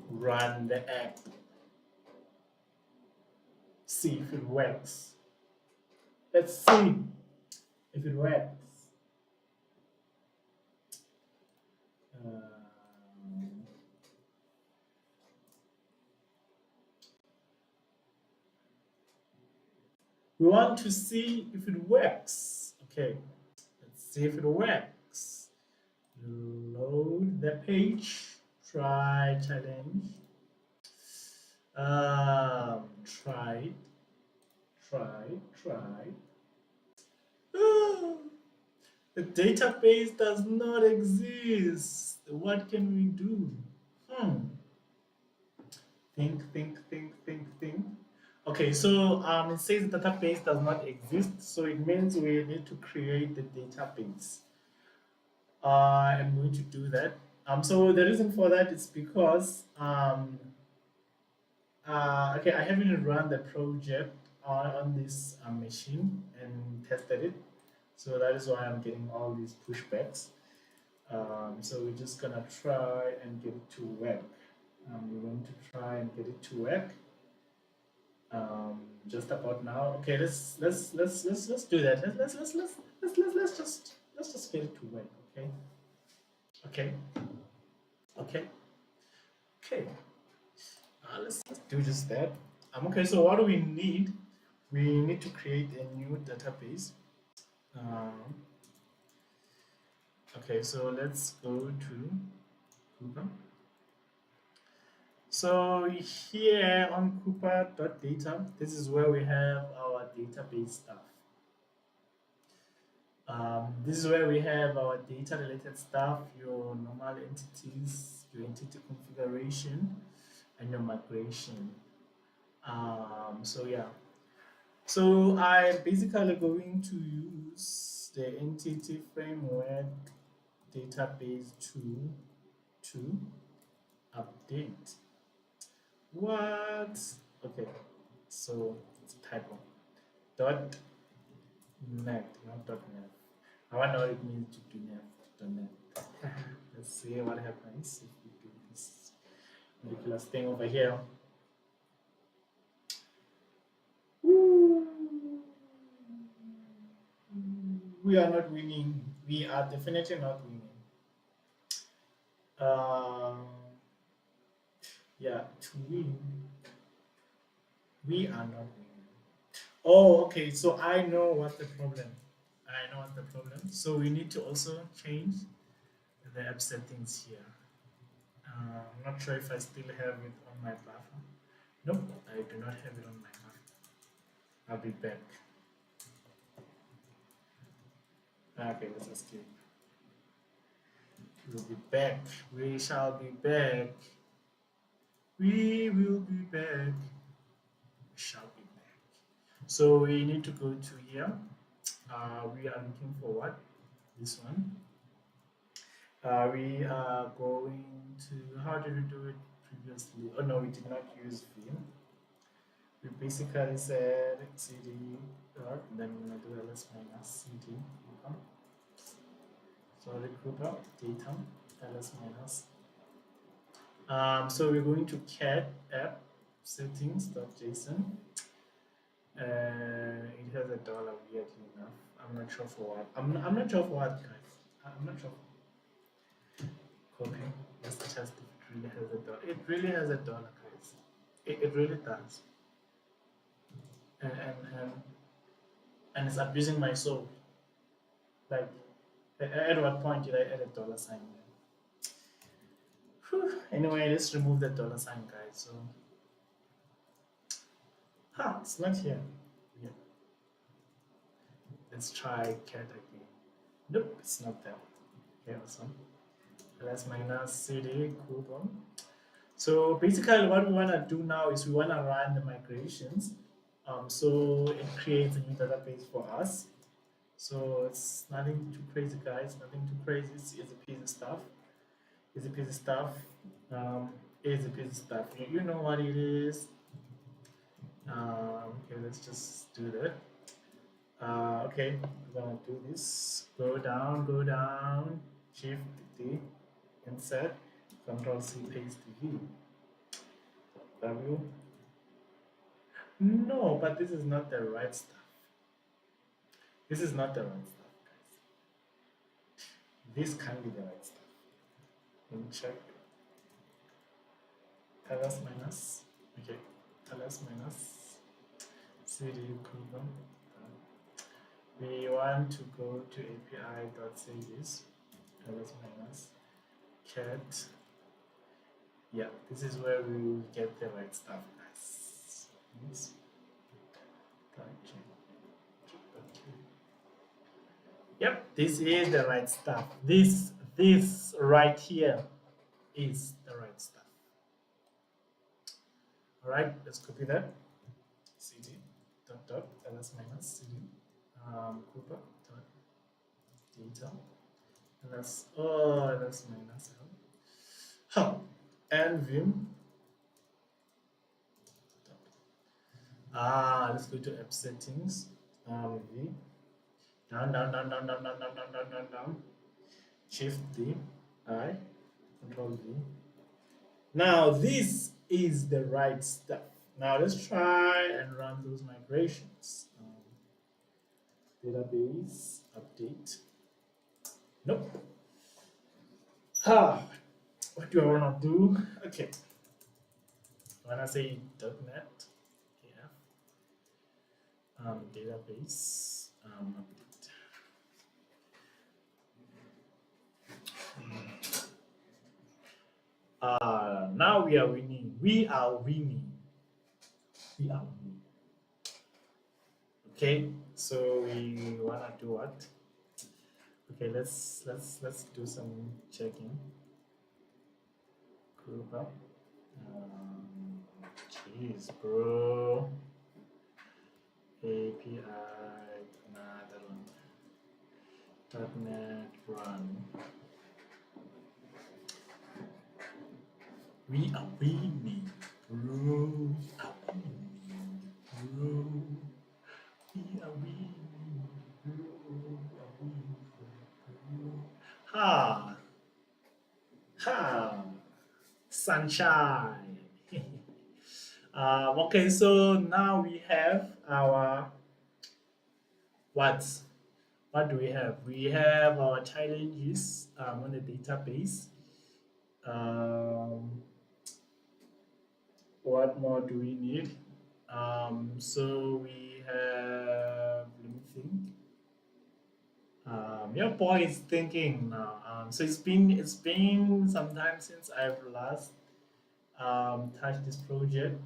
Run the app. See if it works. Let's see if it works. We want to see if it works. Okay, let's see if it works. Load the page. Try challenge. Try. The database does not exist. What can we do? Think. Okay, so it says the database does not exist, so it means we need to create the database. I'm going to do that. So the reason for that is because okay, I haven't run the project on this machine and tested it, so that is why I'm getting all these pushbacks. So we're just gonna try and get it to work. We're going to try and get it to work. Just about now. Okay, let's do that. Let's just get it to work. Okay. Let's do just that. Okay, so what do we need? We need to create a new database. Okay, so let's go to Cooper. So here on Cooper.data, this is where we have our database stuff. This is where we have our data related stuff, your normal entities, your entity configuration, and your migration. So yeah. So I'm basically going to use the entity framework database to update. What? Okay, so it's typo. .net, not .net. I wonder what it means to do .net. Let's see what happens if we do this ridiculous thing over here. We are not winning. We are definitely not winning. Yeah, to win, we are not winning. Oh, okay. So I know what's the problem. So we need to also change the app settings here. I'm not sure if I still have it on my buffer. Nope, I do not have it on my buffer. I'll be back. Okay, let's escape. We'll be back. We shall be back. We will be back. We shall be back. So we need to go to here. We are looking for what? This one. We are going to, how did we do it previously? Oh no, we did not use Vim. We basically said cd dot, then we're going to do ls minus cd group. Sorry, group data ls minus. So we're going to cat app settings.json. It has a dollar weirdly enough. I'm not sure for what. I'm not sure for what, guys. I'm not sure. Copy. Let's test if it really has a dollar. It really has a dollar, guys. It really does. And and it's abusing my soul. Like, at what point did I add a dollar sign there? Whew. Anyway, let's remove the dollar sign, guys. So, it's not here. Yeah. Let's try cat again. Nope, it's not there. Okay, awesome. Let's minus cd coupon. So basically, what we want to do now is we want to run the migrations. So it creates a new database for us. So it's nothing too crazy, guys. Nothing too crazy. It's easy peasy stuff. Easy peasy stuff. Um, Easy peasy stuff. You know what it is. Okay, let's just do that. Okay, we're gonna do this. Go down, Shift D, insert, Control C, paste V. W. No, but this is not the right stuff. This is not the right stuff, guys. This can be the right stuff. Let me check. ls minus. Okay, ls minus cd colon. We want to go to api.sages. ls minus cat. Yeah, this is where we will get the right stuff, guys. Okay. Yep, this is the right stuff. This right here is the right stuff. All right, let's copy that. Cd dot ls minus cd Cooper dot data ls minus l. And vim. Let's go to app settings. V. Down. Shift D. I. Control V. Now this is the right stuff. Now let's try and run those migrations. Database update. Nope. What do I want to do? Okay. When I say .NET, database update. Now we are winning. We are winning. Okay, so we wanna do what? Okay, let's do some checking. Group up. Jeez, bro. API, another one. .NET run. We are winning, bro. We are winning, bro. We are winning, bro. We are winning, bro. Sunshine. Okay, so now we have our what? What do we have? We have our challenges on the database. What more do we need? So we have, let me think. Your boy is thinking now. So it's been some time since I've last touched this project.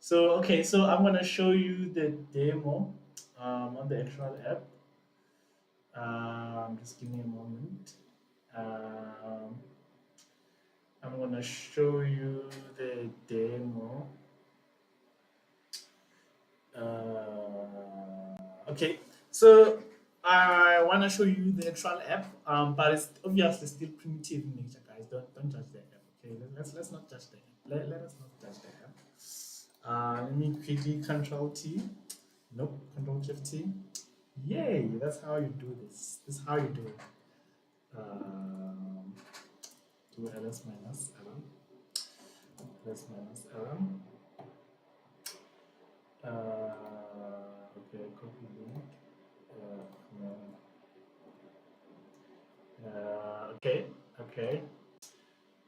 So okay, so I'm gonna show you the demo on the actual app. Just give me a moment. Um, I'm gonna show you the demo. Okay, so I want to show you the actual app, but it's obviously still primitive in nature, guys. Don't judge the app. Okay, let's not judge the app. Let us not judge the app. Let me quickly Control T. Nope, Control Shift T. Yay! That's how you do this. This is how you do it. Do ls minus lm. Ls minus lm. Okay, copy link. Okay,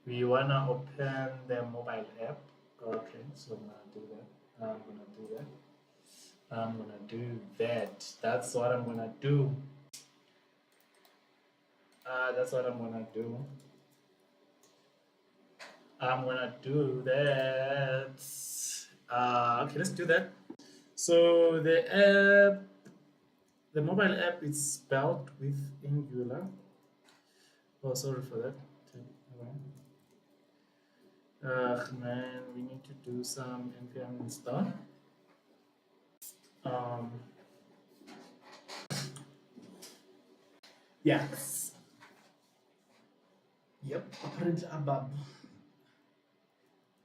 we wanna open the mobile app. Okay, so I'm gonna do that. I'm gonna do that. I'm gonna do that. That's what I'm gonna do. That's what I'm gonna do. I'm gonna do that. Okay, let's do that. So the mobile app is spelled with Angular. Oh, sorry for that. Man, we need to do some npm install. Um, yes. Yep. Apparently, above.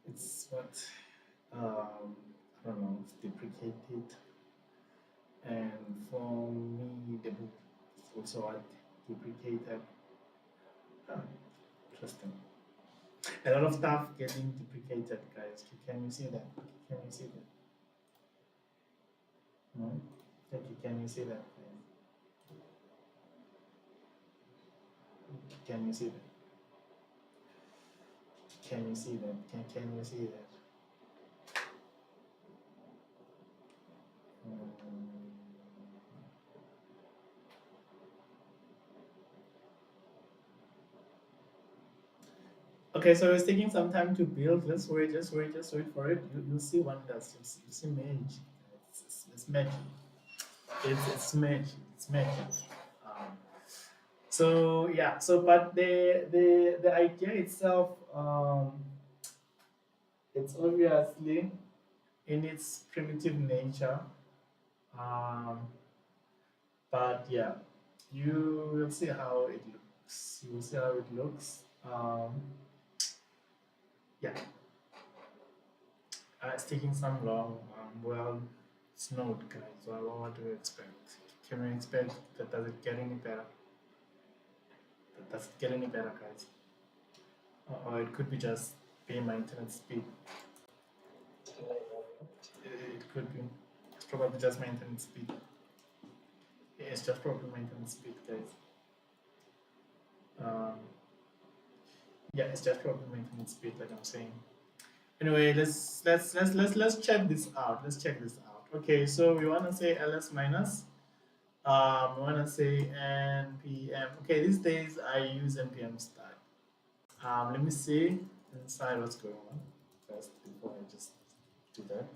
It's what I don't know. It's deprecated, and for me, the book is also what deprecated. Ah, interesting. A lot of stuff getting deprecated, guys. Can you see that? Can you see that? No? Thank you. Can you see that? Can you see that? Can you see that? Can you see that? Mm. Okay, so it's taking some time to build. Let's wait, just wait for it. You'll see wonders. You'll see magic. It's magic. It's magic. It's magic. Um, so yeah, so but the idea itself, it's obviously in its primitive nature. Um, but yeah, you will see how it looks. You will see how it looks. Yeah, it's taking some long. Well, it's Node, guys. So what do you expect? Can we expect that does it get any better? Does it get any better, guys? Or it could be just pay my internet speed. It could be. It's probably just my internet speed. Yeah, it's just probably my internet speed, guys. Um, yeah, it's just probably my internet speed, like I'm saying. Anyway, let's check this out. Let's check this out. Okay, so we want to say ls minus. We want to say npm. Okay, these days I use npm start. Let me see inside what's going on first before I just do that.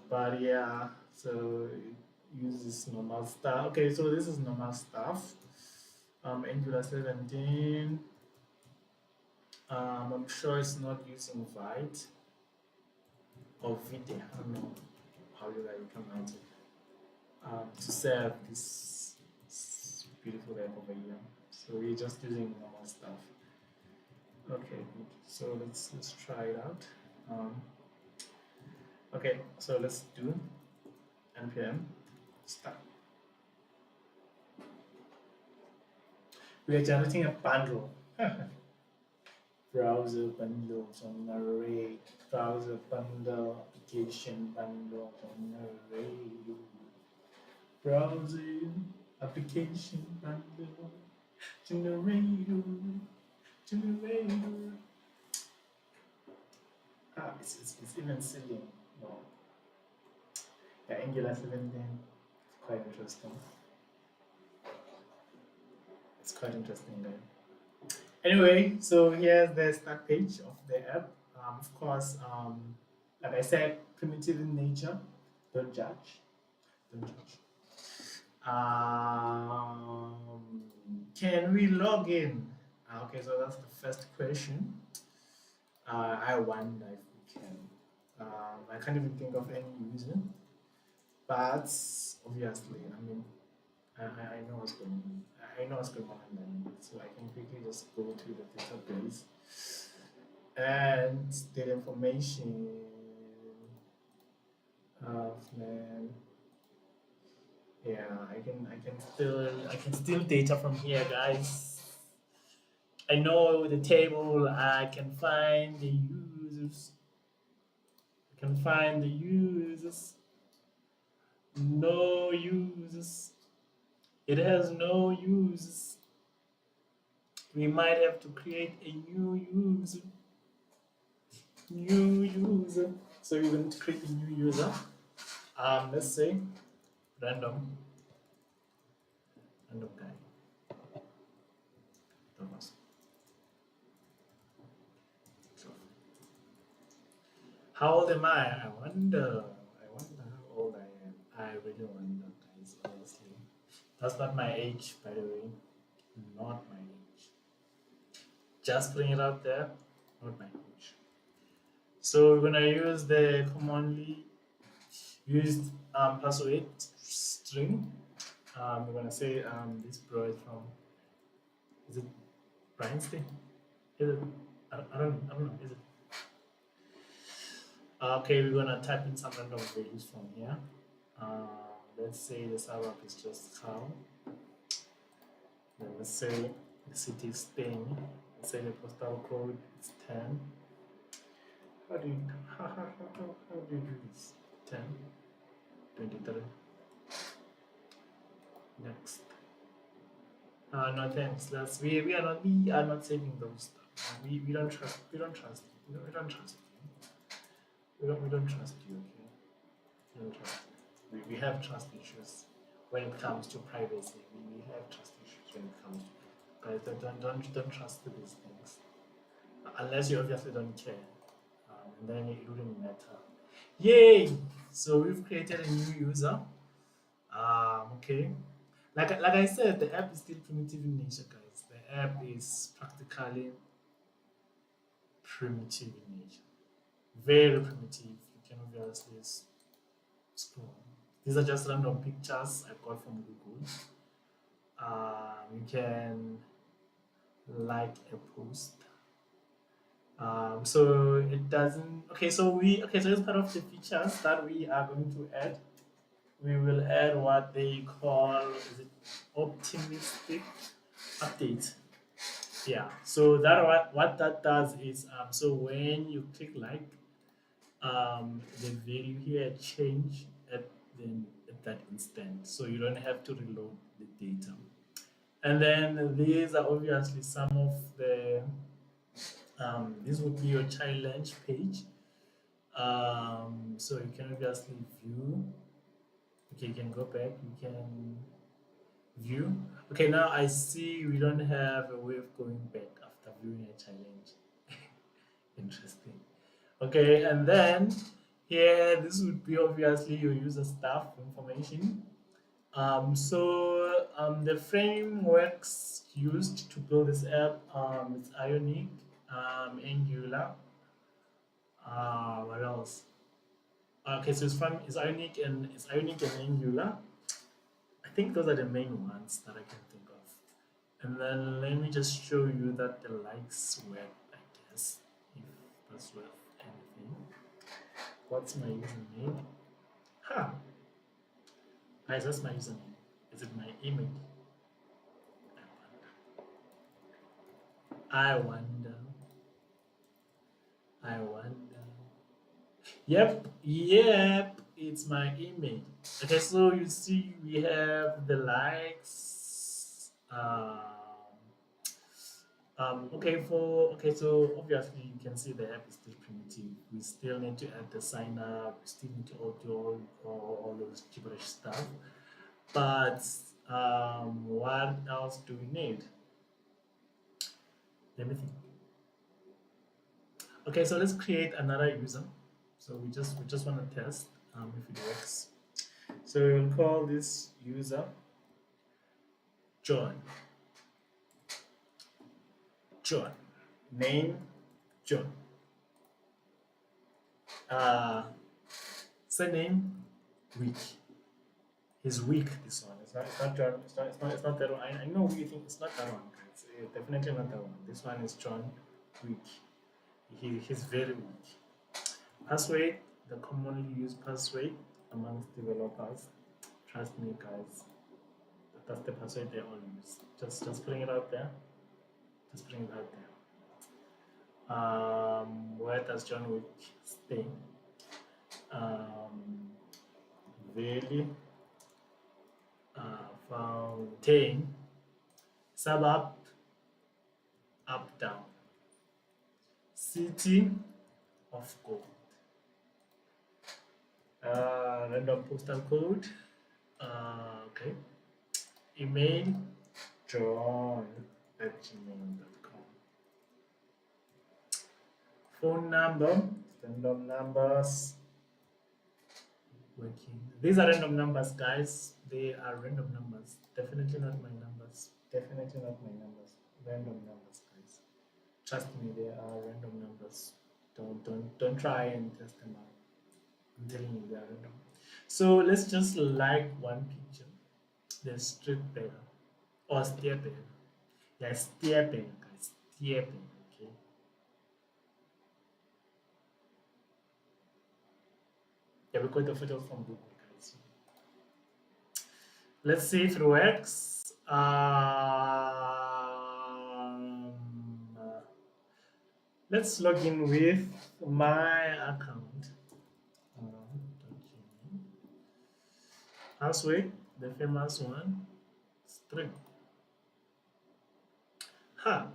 But yeah, so it uses normal stuff. Okay, so this is normal stuff. Angular 17. I'm sure it's not using Vite or Vite. I don't know how you like pronounce it. To serve this beautiful app over here. So we're just using normal stuff. Okay, good. So let's try it out. Okay, so let's do npm start. We are generating a bundle. Browser bundle on array. Browser bundle, application bundle on array. Browser application bundle generator. Generator. It's even silly. No. Yeah, Angular 17. It's quite interesting. It's quite interesting then. Anyway, so here's the start page of the app. Of course, like I said, primitive in nature. Don't judge. Don't judge. Can we log in? Okay, so that's the first question. I wonder if we can. I can't even think of any reason, but obviously, I mean, I know what's going on. I know what's going on, and then, so I can quickly just go to the database and the information of man. Yeah, I can steal data from here, guys. I know the table. I can find the users. I can find the users. No users. It has no users. we might have to create a new user. New user. So we're going to create a new user. Let's say random guy. Thomas. So, how old am I? I wonder. I wonder how old I am. I really wonder, guys. Honestly, that's not my age, by the way. Not my age. Just putting it out there. Not my age. So we're gonna use the commonly used password string. We're gonna say this bro is from, is it Bryanston? Is it? I don't know. Is it? Okay, we're gonna type in some random values from here. Let's say the suburb is just cow. Then let's say the city is Spain. Let's say the postal code is 10. How do you do this? 10, 23. Next. No thanks. We are not saving those stuff. We don't trust we don't trust you. We don't trust you. We don't trust you, okay? We don't trust you. We have trust issues when it comes to privacy. We have trust issues when it comes to, guys, don't trust these things. Unless you obviously don't care. And then it wouldn't matter. Yay! So we've created a new user. Okay. Like I said, the app is still primitive in nature, guys. The app is practically primitive in nature. Very primitive. You can obviously scroll. These are just random pictures I got from Google. You can like a post. So it doesn't. Okay, so as part of the features that we are going to add, we will add what they call, is it optimistic update. Yeah, so that what that does is so when you click like, the value here change at at that instant, so you don't have to reload the data. And then these are obviously some of the this would be your challenge page. So you can obviously view. Okay, you can go back. You can view. Okay, now I see we don't have a way of going back after viewing a challenge. Interesting. Okay, and then here this would be obviously your user stuff information. The frameworks used to build this app is Ionic, Angular. What else? Okay, so it's Ionic and Angular. I think those are the main ones that I can think of. And then let me just show you that the likes work, I guess, if that's worth anything. What's my username? Huh. Guys, that's my username. Is it my email? I wonder. I wonder. Yep, it's my email. Okay, so you see we have the likes. Okay, so obviously you can see the app is still primitive. We still need to add the sign up, we still need to auto all those gibberish stuff. But what else do we need? Let me think. Okay, so let's create another user. So we just want to test if it works. So we'll call this user John. John. Name John. Surname Week. He's weak. This one. It's not John. It's not that one. I know we think it's not that one. It's definitely not that one. This one is John Week. He's very weak. Password, the commonly used password amongst developers. Trust me, guys. That's the password they all use. Just putting it out there. Just putting it out there. Where does John Wick stay? Valley, Fountain, suburb, up, down. City of gold. Random postal code. Okay. Email john@gmail.com. Phone number. Random numbers. Working. These are random numbers, guys. They are random numbers. Definitely not my numbers. Definitely not my numbers. Random numbers, guys. Trust me, they are random numbers. Don't try and test them out. I'm telling you, they are random. So let's just like one picture. The street beggar or stair beggar. Yeah, stair beggar, guys. Stair beggar. Okay. Yeah, we got the photo from Google, guys. Let's see if it works. Let's log in with my account. Password, the famous one, string. Ha!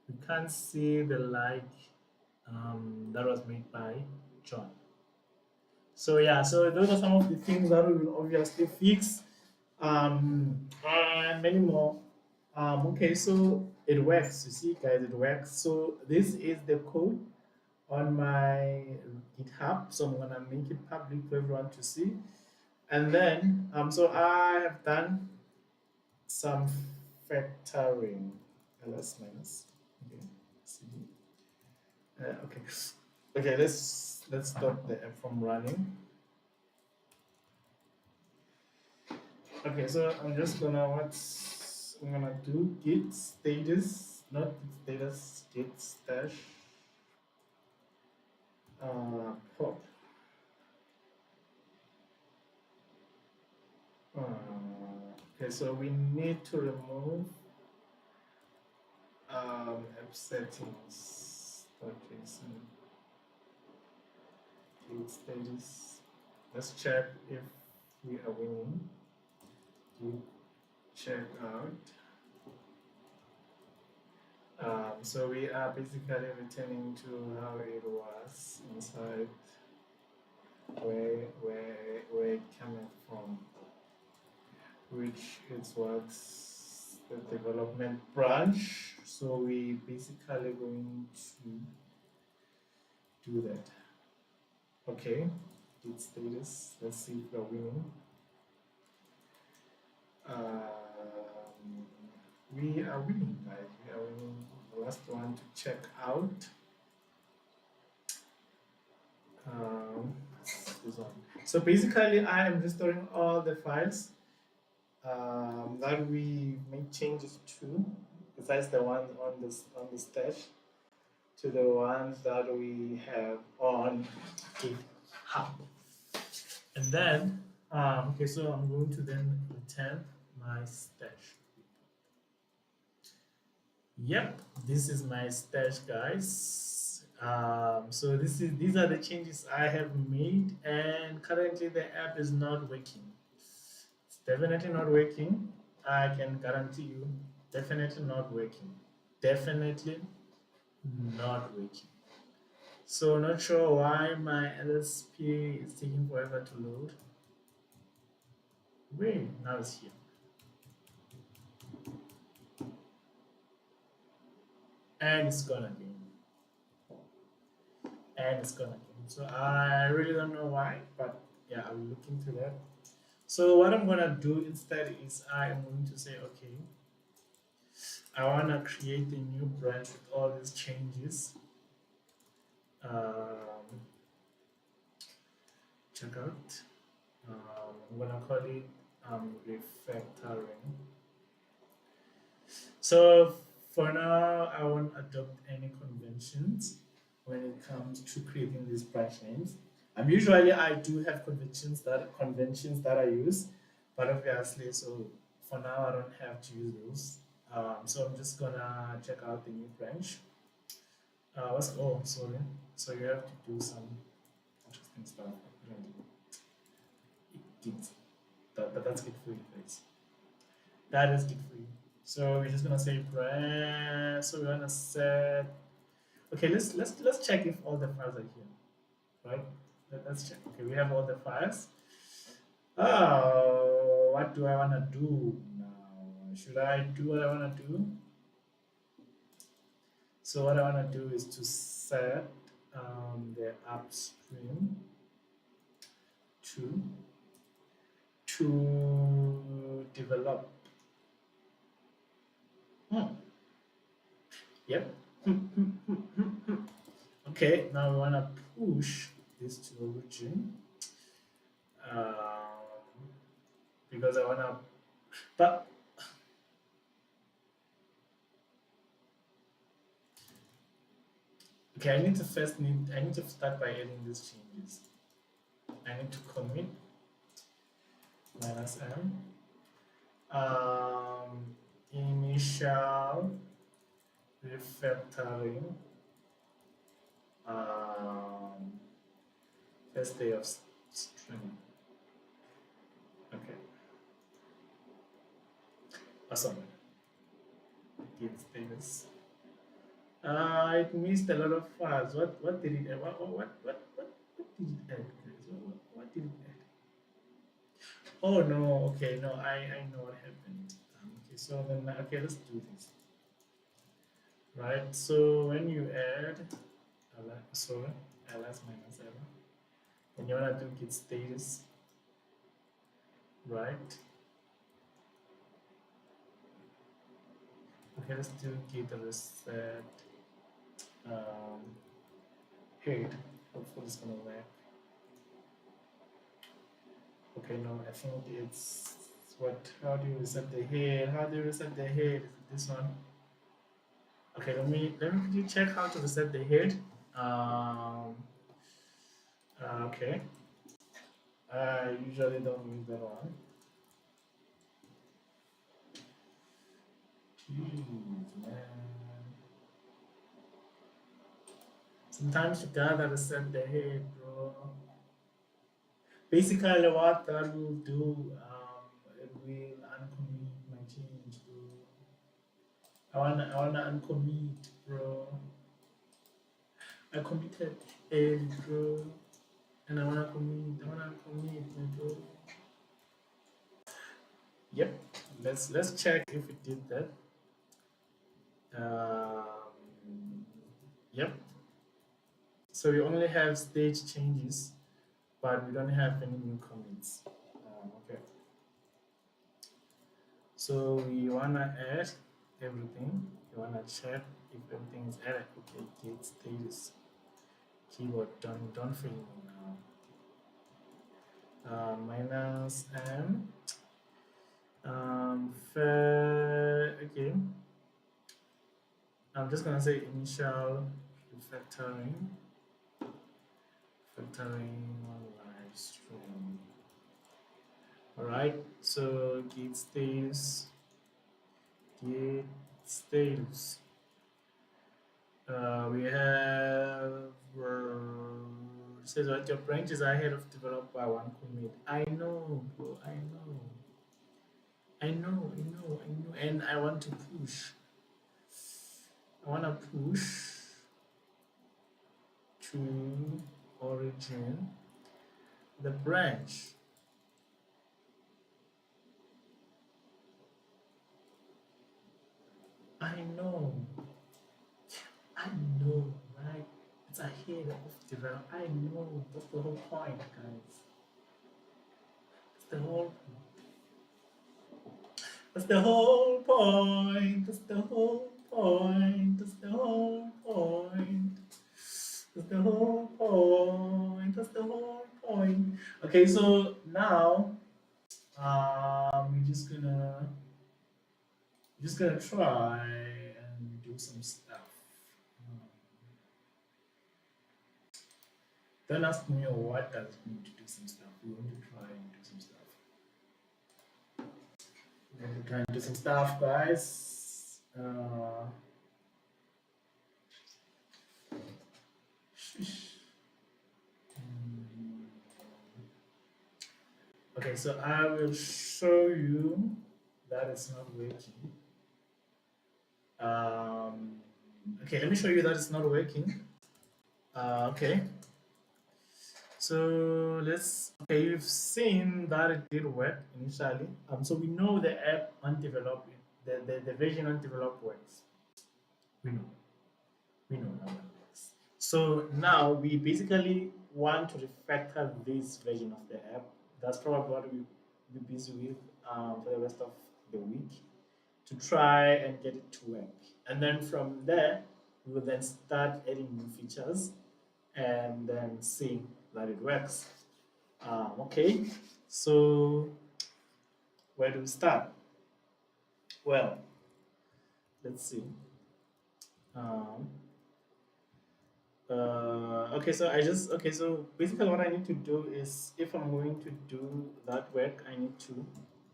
We can't see the like that was made by John. So yeah, so those are some of the things that we will obviously fix, and many more. Okay, so it works. You see, guys, it works. So this is the code on my GitHub. So I'm gonna make it public for everyone to see. And then, so I have done some factoring. LS minus. Okay. See. Okay. Okay. Let's stop the app from running. Okay. So I'm just gonna I'm gonna do git status, not git status, git stash. Pop. Okay, so we need to remove app settings. .json. Git status. Let's check if we are winning. Git check out. So we are basically returning to how it was inside where it came from, which is what's the development branch. So we basically going to do that. Okay, git status. Let's see if we're winning. We are winning, guys. We are winning. The last one to check out. This one. So basically, I am restoring all the files that we made changes to, besides the ones on the stash, to the ones that we have on GitHub. And then, okay, so I'm going to then return my stash. Yep, this is my stash, guys. So these are the changes I have made, and currently the app is not working. It's definitely not working. I can guarantee you, definitely not working. Definitely not working. So not sure why my LSP is taking forever to load. Wait, now it's here. And it's gone again. And it's gone again. So I really don't know why, but yeah, I'll look into that. So what I'm gonna do instead is I am going to say, okay, I wanna create a new branch with all these changes. Check out. I'm gonna call it refactoring. So for now, I won't adopt any conventions when it comes to creating these branch names. Usually I do have conventions that I use, but obviously, so for now I don't have to use those. So I'm just gonna check out the new branch. Sorry. So you have to do some interesting stuff. Apparently, Git. That's good for you guys. That is good for you. So we're just gonna say brand. So we're gonna set. Okay, let's check if all the files are here, right? Let's check. Okay, we have all the files. Oh, what do I wanna do now? Should I do what I wanna do? So what I wanna do is to set the upstream to develop. Hmm. Yep. Okay, now we want to push this to origin um, because I want to, but okay, I need to start by adding these changes. I need to commit minus m, initial refactoring, um, first day of string. Okay, awesome. Give status. It missed a lot of files. What did it? What did it add, guys? What did it add? Oh no. Okay, no. I know what happened. Okay, so then okay, let's do this. Right. So when you add, sorry, ls minus ever, then you wanna do git status, right? Okay, let's do git reset um, head. Hopefully it's gonna work. Okay, no, I think it's what? How do you reset the head? How do you reset the head? Is it this one? Okay, let me quickly check how to reset the head. Um, okay, I usually don't use that one. Jeez, man. Sometimes you gotta reset the head, bro. Basically, what that will do, it will uncommit my change, bro. I wanna uncommit, bro. I committed early, bro. And I wanna commit, my bro. Yep. Let's check if it did that. Yep. So we only have stage changes, but we don't have any new commits. Okay. So we wanna add everything. We wanna check if everything is added. Okay, git status. Keyword don't fail me now. Minus m. Okay. I'm just gonna say initial refactoring, factoring live stream. All right. So git status. We have says what your branch is ahead of develop by one commit. I know, bro. I know, and I want to push. I want to push to origin the branch. I know, I know, right? It's ahead of develop. I know. That's the whole point, guys. That's the whole. That's the whole point. That's the whole point. That's the whole point. That's the whole point. That's the whole point. Okay, so now we're just gonna try and do some stuff. Um, don't ask me what does it mean to do some stuff. We want to try and do some stuff. We're going to try and do some stuff, guys. Hmm. Okay, so I will show you that it's not working. Um, okay, let me show you that it's not working. Okay, so let's. Okay, you've seen that it did work initially. So we know the app undeveloped, the version undeveloped works. We know, we know now it works. So now we basically want to refactor this version of the app. That's probably what we'll be busy with for the rest of the week, to try and get it to work. And then from there, we will then start adding new features and then see that it works. Okay, so where do we start? Well, let's see. Um, okay, so okay, so basically what I need to do is, if I'm going to do that work, I need to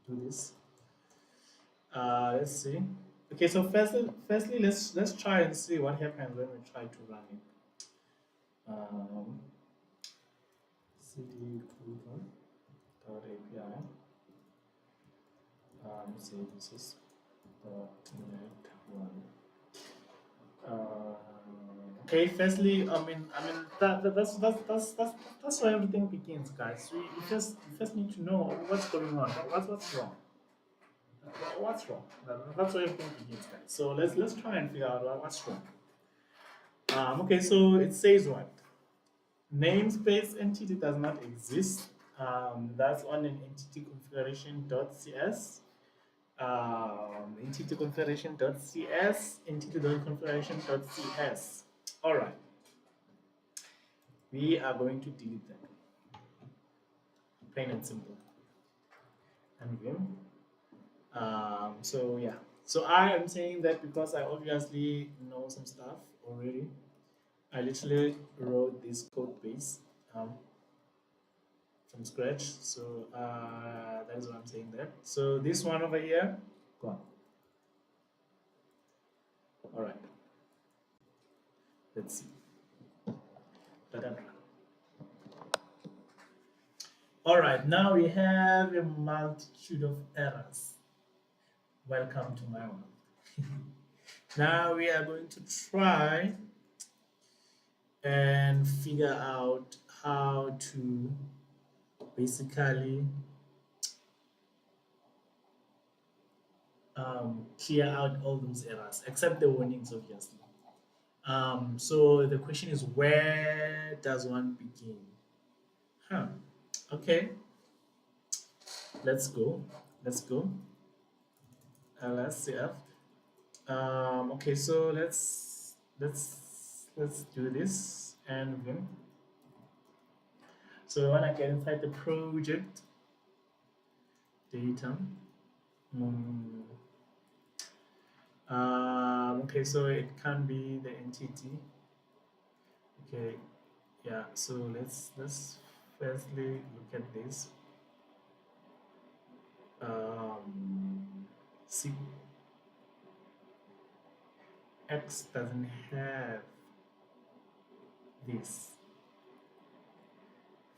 do this. Let's see. Okay, so firstly, let's try and see what happens when we try to run it. Um, cd dot API services .NET 1. Okay, firstly, that's where everything begins, guys. You first need to know what's going on. What's wrong? What's wrong? That's where everything begins, guys. So let's try and figure out what's wrong. Okay, so it says what? Namespace entity does not exist. That's on an entity configuration.cs. Entity configuration.cs, entity.configuration.cs. All right, we are going to delete that, plain and simple. And vim. So yeah, so I am saying that because I obviously know some stuff already. I literally wrote this code base um, from scratch. So that is what I'm saying there. So this one over here, gone. All right, let's see. Ta-da. All right, now we have a multitude of errors. Welcome to my world. Now we are going to try and figure out how to basically clear out all those errors, except the warnings, obviously. So the question is, where does one begin? Huh. Okay, let's go. Let's go. LSCF. Okay, so let's do this and vim. So we want to get inside the project data. Okay, so it can be the entity. Okay, yeah. So let's firstly look at this. See, X doesn't have this.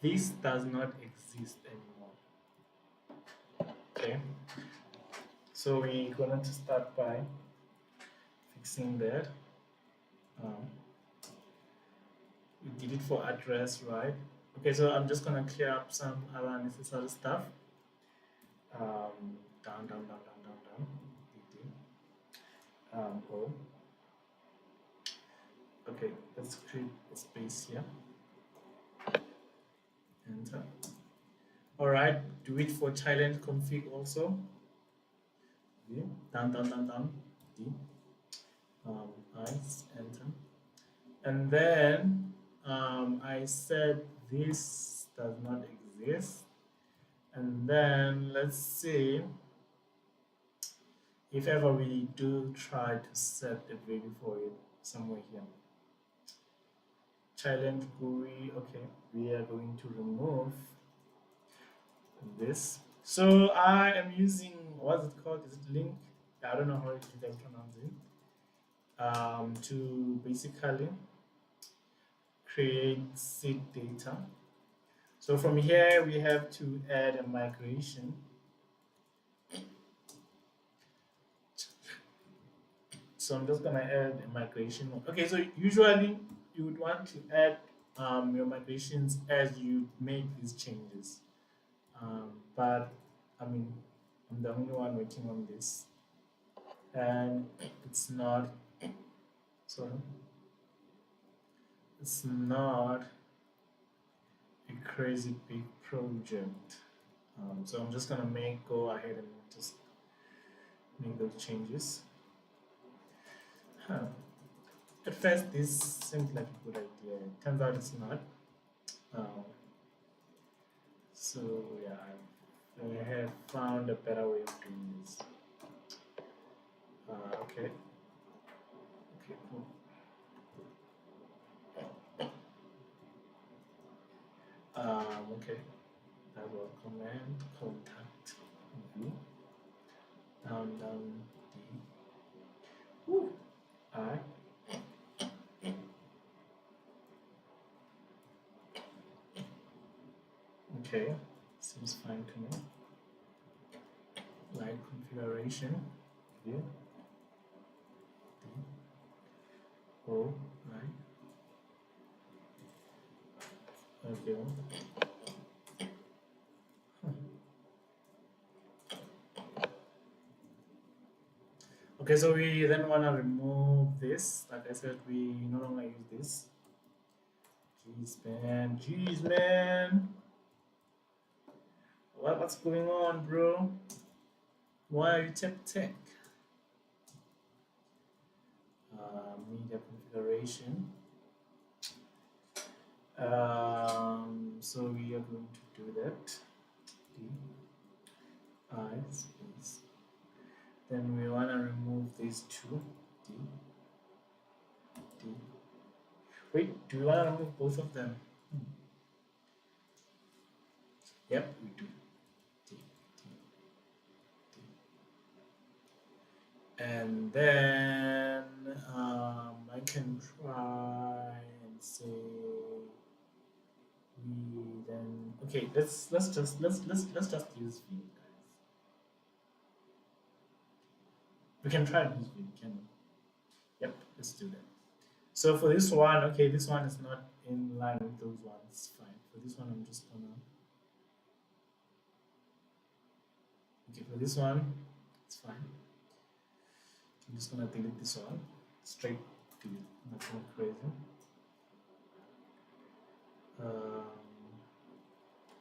This does not exist anymore. Okay, so we're going to start by fixing that. We did it for address, right? Okay, so I'm just gonna clear up some other unnecessary stuff. Down, down, down, down, down, down. O. Okay, let's create a space here. Enter. All right, do it for challenge config also. Okay. Down, down, down, down. D. Nice. Enter. And then I said this does not exist. And then let's see if ever we do try to set a value for it somewhere here. Challenge GUI, okay, we are going to remove this. So I am using, what's it called? Is it link? I don't know how you guys pronounce it. To basically create seed data. So from here we have to add a migration. So I'm just gonna add a migration. Okay, so usually you would want to add your migrations as you make these changes. But I mean, I'm the only one working on this, and it's not sorry, it's not a crazy big project. So I'm just gonna go ahead and just make those changes. Huh. At first, this seemed like a good idea. It turns out it's not. Um, so yeah, I have found a better way of doing this. Okay. Okay. Cool. Okay. That was command contact view down D. Woo. I. Okay. Seems fine to me. Like configuration view D. O. Right. Okay. Okay, so we then want to remove this. Like I said, we no longer use this. Jeez, man. What's going on, bro? Why are you tech? Media configuration. So we are going to do that. D I space. Then we want to remove these two. D D. Wait, do we want to remove both of them? Yep, we do. D, D, D. And then I can try and say we then okay. Let's just use V, guys. We can try and use V, can we? Yep, let's do that. So for this one, okay, this one is not in line with those ones. Fine. For this one, I'm just gonna okay. For this one, it's fine. I'm just gonna delete this one. Straight delete. Nothing crazy. Um,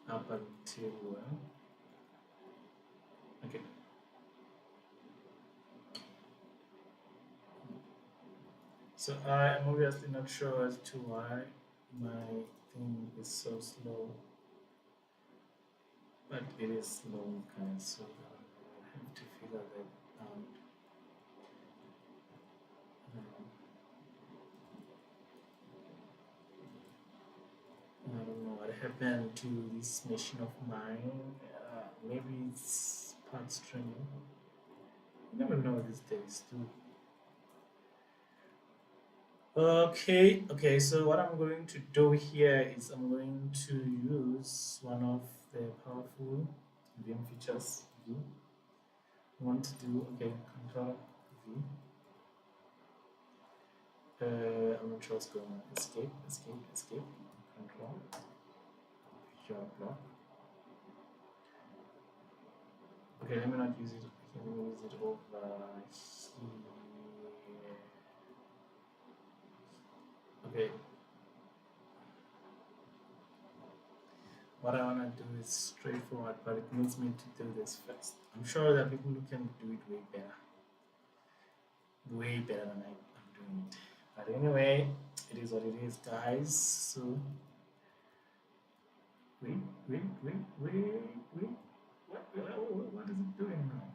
Up until okay. So I am obviously not sure as to why my thing is so slow, but it is slow, guys. So I have to figure that out. I don't know what happened to this machine of mine. Maybe it's part streaming. You never know these days, too. Okay, so what I'm going to do here is I'm going to use one of the powerful VM features. V. I want to do, okay, control V. I'm not sure what's going on. Escape, control, sure, block. Okay, let me not use it. Okay, let me use it over here. Okay. What I want to do is straightforward, but it needs me to do this first. I'm sure that people who can do it way better than I'm doing it. But anyway, it is what it is, guys. So wait. What is it doing now?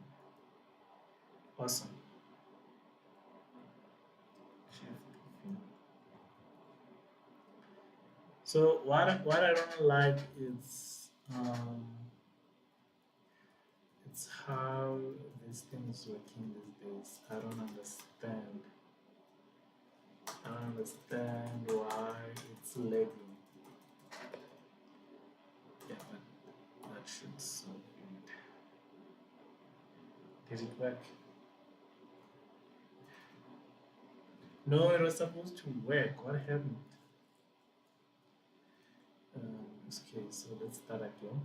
Awesome. So what I don't like is it's how this thing is working these days. I don't understand. I don't understand why it's lagging. Yeah, but that should solve it. Did it work? No, it was supposed to work. What happened? Okay, so let's start again.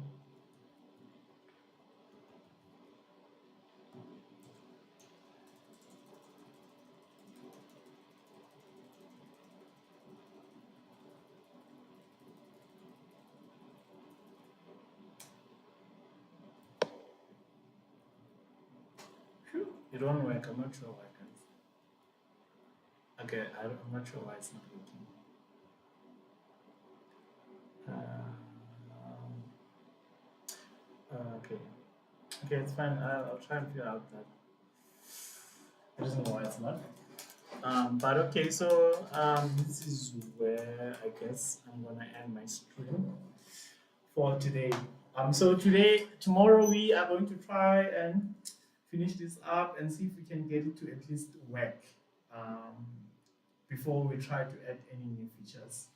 Phew, it won't work. I'm not sure why, guys. Okay, I'm not sure why it's not working. Um, okay. Okay, it's fine. I'll try and figure out that. I don't know why it's not. But okay, so this is where I guess I'm gonna end my stream for today. So tomorrow we are going to try and finish this up and see if we can get it to at least work before we try to add any new features.